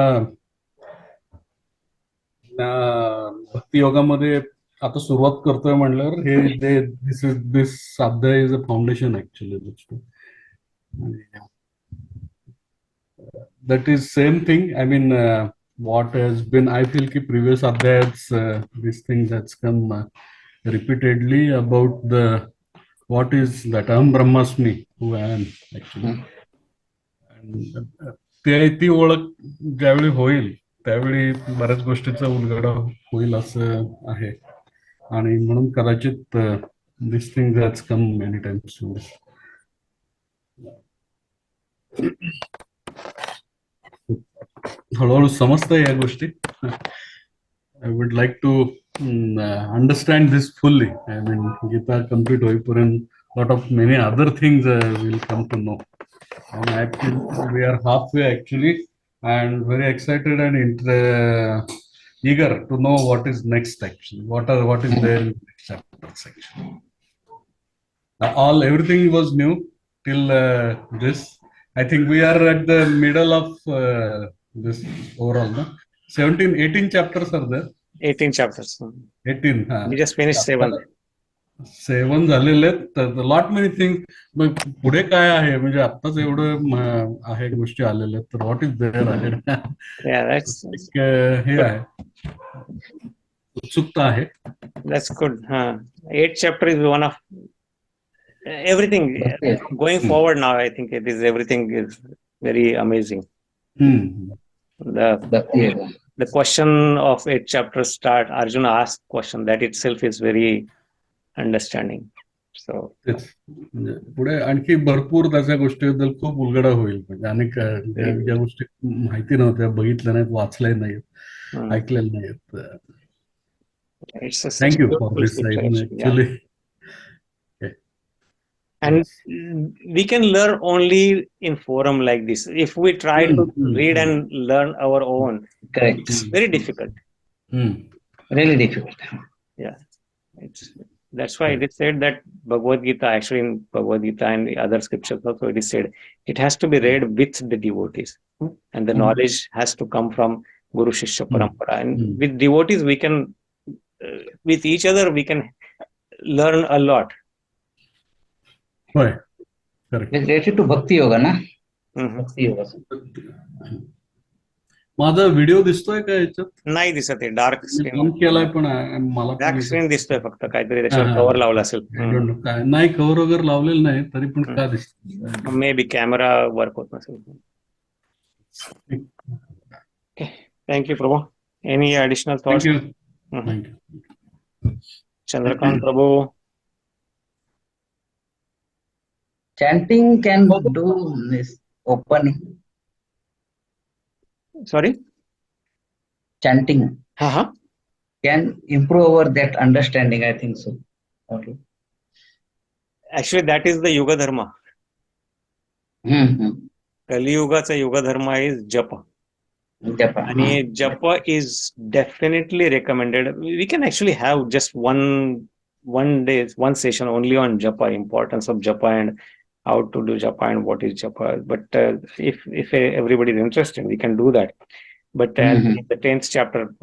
भक्ती योगामध्ये आता सुरुवात करतोय म्हणल्यावर हे this अध्याय is a foundation actually. That is same thing. I mean, what has been, I feel ki previous adhyayats, these things that's come repeatedly about what is that Aham Brahmasmi, who I am actually. And ती ओळख ज्यावेळी होईल त्यावेळी बऱ्याच गोष्टीचा उलगडा होईल असं आहे. आणि म्हणून कदाचित this thing has come many times. हळूहळू समजतं या गोष्टी. I would like to understand this fully. I mean, Gita complete hoiporent lot of many other things will come to know. And I feel we are halfway actually, and very excited and eager to know what is next actually. What is there in the next chapters actually. Everything was new till this. I think we are at the middle of this overall, no? 18 chapters are there. 18 chapters. 18. We just finished 7. 7 झालेले आहेत. Lot many thing. मग पुढे काय आहे, म्हणजे आत्ताच एवढं आहे गोष्टी आलेल्या आहेत, तर व्हॉट इज देअर आहे. Yeah, that's हे आहे, उत्सुकता आहे. good. 8th chapter is one of everything going forward now. I think everything is very amazing. The question of 8th chapter start, Arjuna asked question, that itself is very understanding. So तेच म्हणजे पुढे आणखी भरपूर त्याच्या गोष्टीबद्दल खूप उलगडा होईल, म्हणजे अनेक ज्या गोष्टी माहिती नव्हत्या, बघितल्या नाहीत, वाचल्या नाहीत, ऐकलेल्या नाहीत. it's a thank you for this actually. And we can learn only in forum like this. If we try to read and learn our own, it's very difficult. Really difficult. Yeah, that's why it is said that BhagavadGita, actually in BhagavadGita and the other scriptures also, it is said it has to be read with the devotees, and the knowledge has to come from Guru Shishya Parampara. And with devotees, we can, with each other, we can learn a lot. होय, correct. Related to Bhakti Yoga, na? Bhakti Yoga. माझा video दिसतोय का याच्यात? नाही दिसत आहे, dark screen. बंद केलाय पण मला डार्क स्क्रीन दिसतोय फक्त, काहीतरी त्याच्यावर कव्हर लावला असेल. नाही, कव्हर वगैरे लावलेलं नाही, तरी पण का दिसत? मे बी कॅमेरा वर्क होत नसेल. Thank you Prabhu. Any additional thoughts? Chandrakant Prabhu. Chanting can do this opening. Sorry? Chanting can improve our that understanding, I think so. Okay. Actually, that is the Yuga Dharma. Kali Yugaचा Yuga Dharma is japa. And japa is definitely recommended. We can actually have just one day, one session only on japa, importance of japa and how to do japa and what is japa. But if everybody is interested, we can do that. But in the 10th chapter,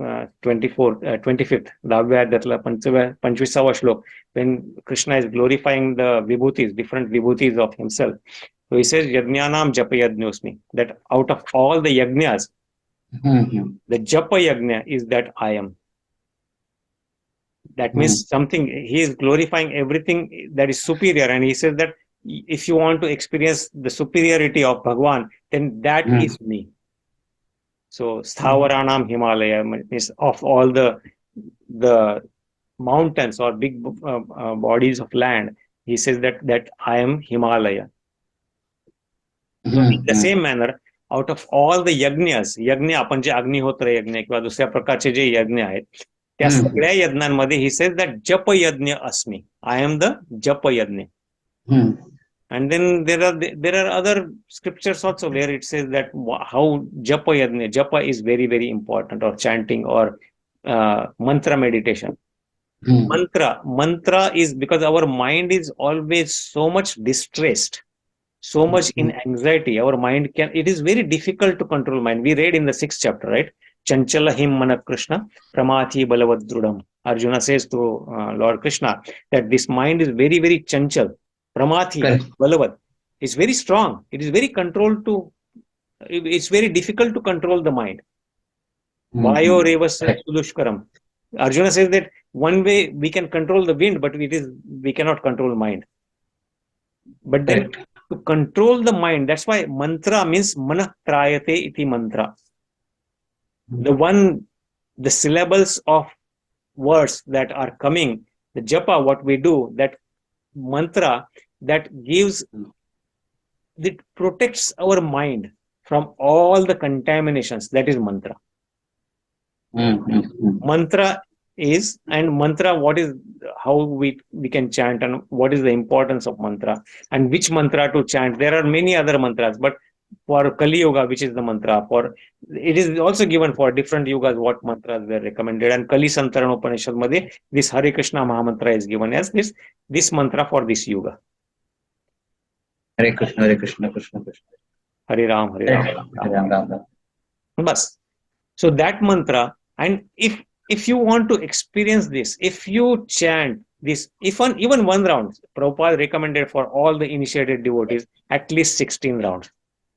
25th, Radhā-Rañjana 25th shlok, when Krishna is glorifying the vibhutis, different vibhutis of himself, so he says, Yajnanam japa yajñosmi, that out of all the yajnas, the japa yajna is that I am. That means something, he is glorifying everything that is superior, and he says that if you want to experience the superiority of Bhagwan, then that is me. So Sthavaranam Himalaya means of all the mountains or big bodies of land, he says that I am Himalaya. So in the same manner, out of all the yajnas, yajna आपण जे अग्निहोत्र यज्ञ किंवा दुसऱ्या प्रकारचे जे यज्ञ आहेत, त्या सगळ्या यज्ञांमध्ये he says that जप यज्ञ अस्मि. I am the जप यज्ञ. And then there are other scriptures also where it says that how japa yajna, japa is very, very important, or chanting, or mantra meditation. Mantra is because our mind is always so much distressed, so much in anxiety. Our mind it is very difficult to control mind. We read in the 6th chapter, right? Chanchala him mana Krishna pramati balavadrudam. Arjuna says to Lord Krishna that this mind is very, very chanchal. Pramati, Balavad, is very strong. It is very it's very difficult to control the mind. Vayo revasa sudushkaram. Arjuna says that one way we can control the wind, but we cannot control mind. But then to control the mind, that's why mantra means manah trayate iti mantra. The syllables of words that are coming, the japa, what we do, that mantra, that protects our mind from all the contaminations. That is mantra. Mantra is, and mantra, what is, how we can chant, and what is the importance of mantra, and which mantra to chant. There are many other mantras, but for Kali Yoga, which is the mantra, it is also given for different yugas what mantras were recommended. And Kali Santarana Upanishad madhe, this Hare Krishna Mahamantra is given as this mantra for this yuga. Hare Krishna, Hare Krishna, Krishna Krishna, Hare Ram, Hare Ram, Ram Ram. Bas. So that mantra, and if you want to experience this, if you chant this, even one round, Prabhupada recommended for all the initiated devotees at least 16 rounds.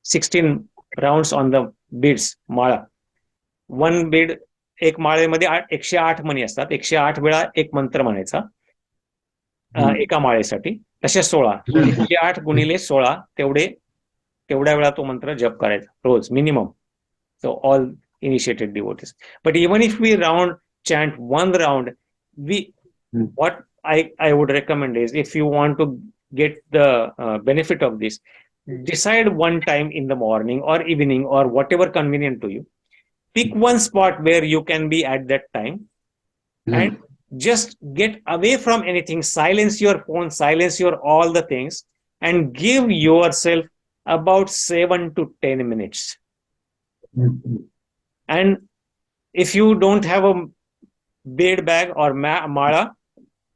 16 rounds on the beads, माळा. One bead, एक माळेमध्ये 108 मणी असतात. 108 वेळा एक मंत्र म्हणायचा एका माळेसाठी. तसे 16. 108 गुणिले 16 तेवढ्या वेळा तो मंत्र जप करायचा रोज minimum. So all initiated devotees. But even if we chant one round, what I would recommend is, if you want to get the benefit of this, decide one time in the morning or evening or whatever convenient to you. Pick one spot where you can be at that time and just get away from anything. Silence your phone, silence your all the things, and give yourself about 7 to 10 minutes. And if you don't have a bead bag or माळा,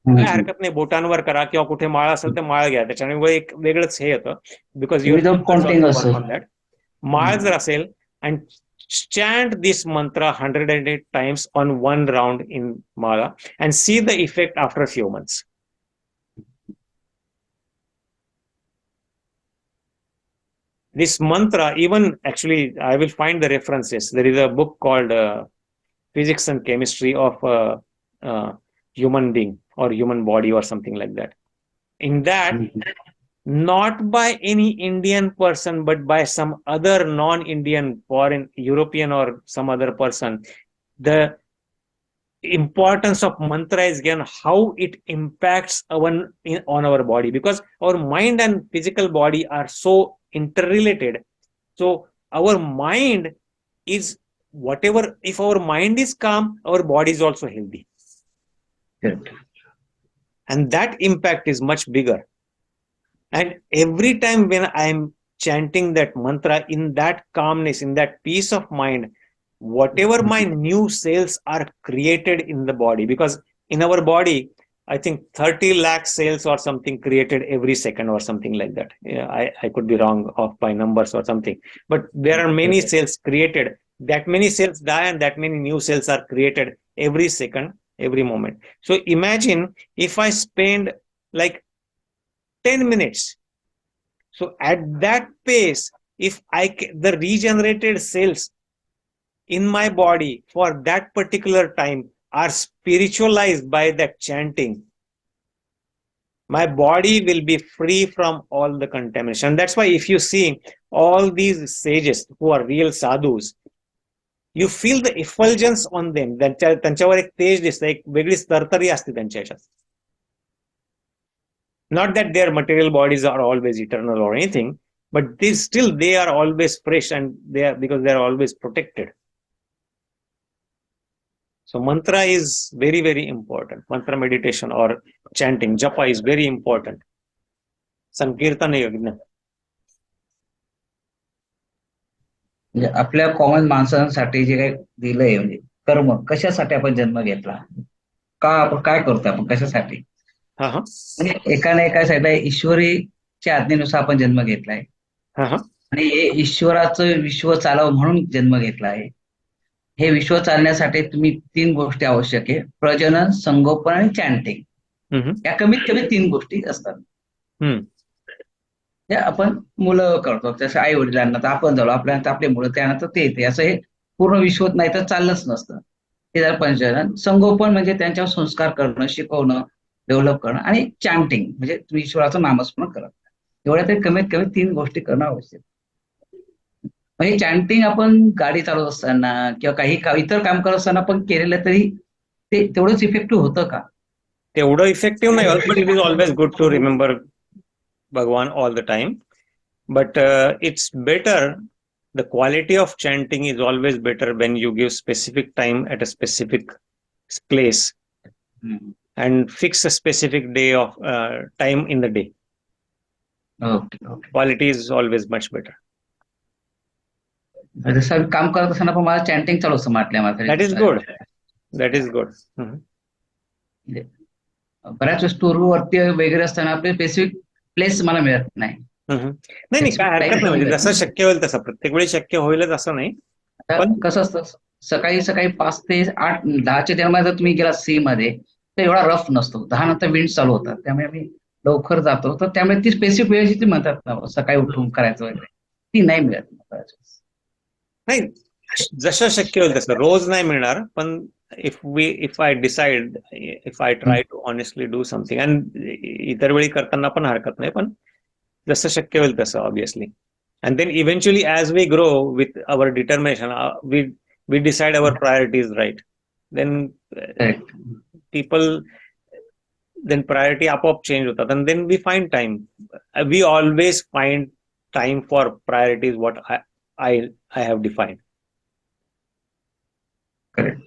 काय हरकत नाही, बोटांवर करा किंवा कुठे माळा असेल तर माळ घ्या. त्याच्यामुळे एक वेगळंच हे येतं, बिकॉज यू माळ जर असेल and chant this mantra 108 times on one round in mala and see the effect after a few months. This mantra, even actually, I will find the references. There is a book called Physics and Chemistry of Human Being or Human Body or something like that. In that, not by any Indian person, but by some other non-Indian, foreign, European or some other person, the importance of mantra is given, how it impacts on our body, because our mind and physical body are so interrelated. So our mind is whatever, if our mind is calm, our body is also healthy. And that impact is much bigger. And every time when I am chanting that mantra in that calmness, in that peace of mind, whatever my new cells are created in the body, because in our body, I think 30 lakh cells or something created every second or something like that. Yeah, I could be wrong off by numbers or something, but there are many cells created. That many cells die and that many new cells are created every second, every moment. So imagine if I spend like 10 minutes. So at that pace, if the regenerated cells in my body for that particular time are spiritualized by that chanting, my body will be free from all the contamination. That's why if you see all these sages who are real sadhus, you feel the effulgence on them. त्यांच्यावर एक तेज दिसतं, एक वेगळीच तरतरी असते त्यांच्या ह्याच्यात. Not that their material bodies are always eternal or anything, but they are always fresh, and because they are always protected. So mantra is very, very important. Mantra meditation or chanting, japa is very important. Sankirtan yajna. म्हणजे आपल्या common माणसांसाठी जे काही दिलंय, म्हणजे कर्म, कशासाठी आपण जन्म घेतला, का आपण काय करतो, आपण कशासाठी, म्हणजे एका ना एका साईडला ईश्वरीच्या आज्ञेनुसार आपण जन्म घेतलाय आणि हे ईश्वराचं विश्व चालव म्हणून जन्म घेतला आहे. हे विश्व चालण्यासाठी तुम्ही 3 गोष्टी आवश्यक आहे: प्रजनन, संगोपन आणि चॅन्टिंग. या कमीत कमी 3 गोष्टी असतात. आपण मुलं करतो, जसं आई वडिलांना तर आपण झालो, आपल्यानंतर आपले मुलं, त्यानंतर ते येते, असं हे पूर्ण विश्व नाही तर चाललंच नसतं. हे झालं प्रजनन. संगोपन म्हणजे त्यांच्यावर संस्कार करणं, शिकवणं, डेव्हलप करणं, आणि चॅन्टिंग म्हणजे तुम्ही ईश्वराचं नामस्मरण करत. एवढ्या तरी कमीत कमी 3 गोष्टी करणं आवश्यक. म्हणजे चॅन्टिंग आपण गाडी चालवत असताना किंवा काही इतर काम करत असताना पण केलेलं तरी ते तेवढंच इफेक्टिव्ह होतं का? तेवढं इफेक्टिव्ह नाही, but it is always good to remember Bhagwan all the time. But it's better, the quality of chanting is always better when you give specific time at a specific place and fix a specific day of time in the day. Okay. Quality is always much better. जसं काम करत असताना पण मला chanting चालू असतं म्हटल्या. That is good. That is good. बऱ्याच वेळेस टूरवरती वगैरे असताना आपले स्पेसिफिक प्लेस मला मिळत नाही. नाही, काय हरकत नाही, म्हणजे जसं शक्य होईल तसं. प्रत्येक वेळी शक्य होईलच असं नाही. पण कसं असतं, सकाळी 5 ते 8, 10च्या दरम्यान जर तुम्ही गेला सी मध्ये, तर एवढा रफ नसतो. 10 नंतर विंड चालू होतात, त्यामुळे आम्ही लवकर जातो. तर त्यामुळे ती स्पेसिफिक वेळ जी ती म्हणतात ना सकाळी उठून करायचं वगैरे, ती नाही मिळत बऱ्याच वेळेस. नाही, जसं शक्य होईल तसं रोज नाही मिळणार, पण if I decide, if I try to honestly do something, and इतर वेळी करताना पण हरकत नाही, पण जसं शक्य होईल तसं obviously. And then eventually, as we grow with our determination, we decide our priorities, right? Then Correct. people, then priority आपोआप change होतात, and then we find time. We always find time for priorities what I have defined. Correct.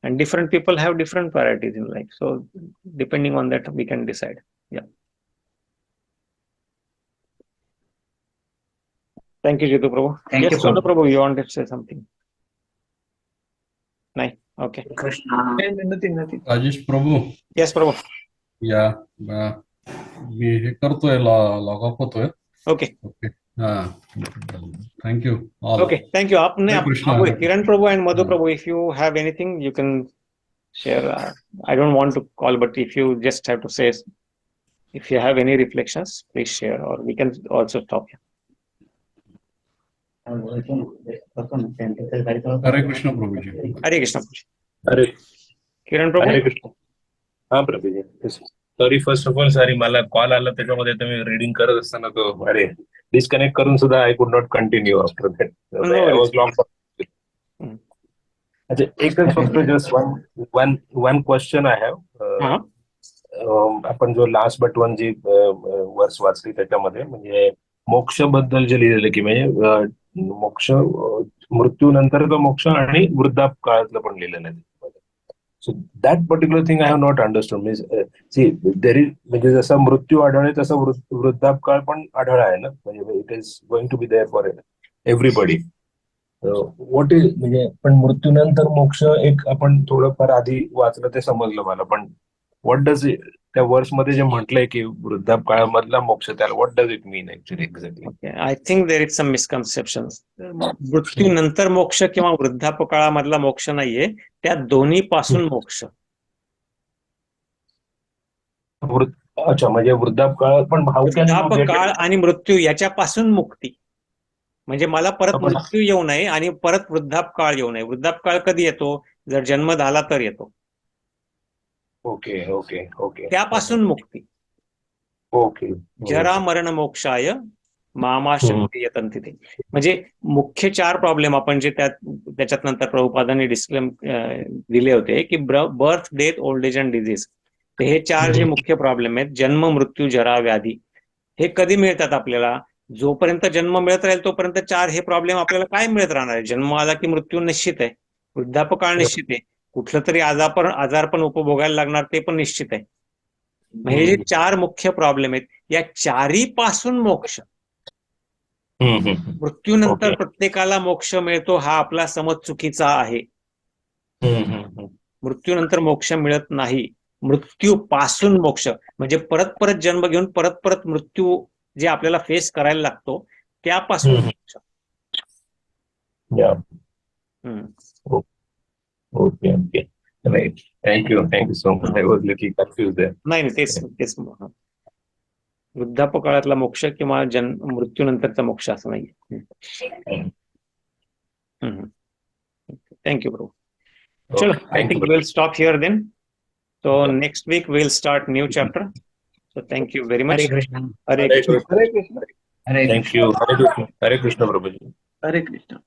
And different people have different priorities in life, so depending on that we can decide. Yeah. Thank you, Jitu Prabhu. Thank Yes, you, Prabhu. Soda Prabhu, you wanted to say something? No. Okay. Krishna. Nothing. Rajesh Prabhu, Yes, Prabhu. या मी हे करतोय, log off होतोय. Okay. Okay, हा, thank you all. Okay, thank you. आपने Hare Krishna. Kiran Prabhu and Madhu Yeah. Prabhu, if you have anything, you can share. I don't want to call, but if you just have to say, if you have any reflections, please share, or we can also stop here. Hare Krishna Prabhuji. Hare Krishna. Hare Kiran Prabhu. हरे कृष्ण. हा Prabhuji. Sorry, first of all sorry, मला call आला त्याच्यामध्ये तुम्ही reading करत असताना तो अरे disconnect करून सुद्धा I could not continue after that. I was long. अच्छा, एकच फक्त just one question I have. आपण जो लास्ट बट वन जी वर्स वाचली त्याच्यामध्ये म्हणजे मोक्ष बद्दल जे लिहिलेलं की म्हणजे मोक्ष मृत्यूनंतरचा मोक्ष आणि वृद्धापकाळातलं पण लिहिलेलं आहे. So that particular thing I have not understood. Means see there is म्हणजे जसा मृत्यू आढळ तसा वृद्धापकाळ पण आढळ आहे ना, म्हणजे it is going to be there for everybody. What is म्हणजे पण मृत्यूनंतर मोक्ष एक आपण थोडंफार आधी वाचलं ते समजलं मला, पण व्हॉट डज इट त्या वर्स मध्ये जे म्हटलंय की वृद्धापकाळामधला मोक्ष, त्याला what does it mean actually exactly? Okay, I think there is some misconceptions. मृत्यूनंतर मोक्ष किंवा वृद्धापकाळामधला मोक्ष नाहीये, त्या दोन्ही पासून मोक्ष. अच्छा, म्हणजे वृद्धापकाळ पण वृद्धापकाळ आणि मृत्यू याच्यापासून मुक्ती. म्हणजे मला परत मृत्यू येऊ नये आणि परत वृद्धापकाळ येऊ नये. वृद्धापकाळ कधी येतो? जर जन्म झाला तर येतो. Okay okay okay. त्यापासून मुक्ती. ओके. जरा मरण मोक्षाय मामा शक्ती यतंती ते. म्हणजे मुख्य 4 प्रॉब्लेम आपण जे त्याच्यात नंतर प्रभुपादांनी डिस्क्लेम दिले होते की birth, death, old age and disease. हे 4 जे मुख्य प्रॉब्लेम आहेत, जन्म, मृत्यू, जरा, व्याधी, हे कधी मिळतात आपल्याला? जोपर्यंत जन्म मिळत राहील तोपर्यंत 4 हे प्रॉब्लेम आपल्याला काय मिळत राहणार आहे? जन्म आला की मृत्यू निश्चित आहे, वृद्धापकाळ निश्चित आहे, कुठलं तरी आजार पण उपभोगायला लागणार ते पण निश्चित आहे. हे जे 4 मुख्य प्रॉब्लेम आहेत, या 4ही पासून मोक्ष. मृत्यूनंतर प्रत्येकाला मोक्ष मिळतो हा आपला समज चुकीचा आहे. मृत्यूनंतर मोक्ष मिळत नाही. मृत्यू पासून मोक्ष म्हणजे परत परत जन्म घेऊन परत परत मृत्यू जे आपल्याला फेस करायला लागतो त्यापासून मोक्ष. Okay okay, right. Thank you so much. I was little confused there. नाही, तेच वृद्धापकाळातला मोक्ष किंवा मृत्यूनंतरचा मोक्ष असं नाही. Thank you bro. चलो, I think we'll stop here then. So next week we'll start new chapter. So thank you very much. Hare Krishna. Hare Krishna. Hare Krishna. Thank you. Hare Krishna Prabhuji. Hare Krishna.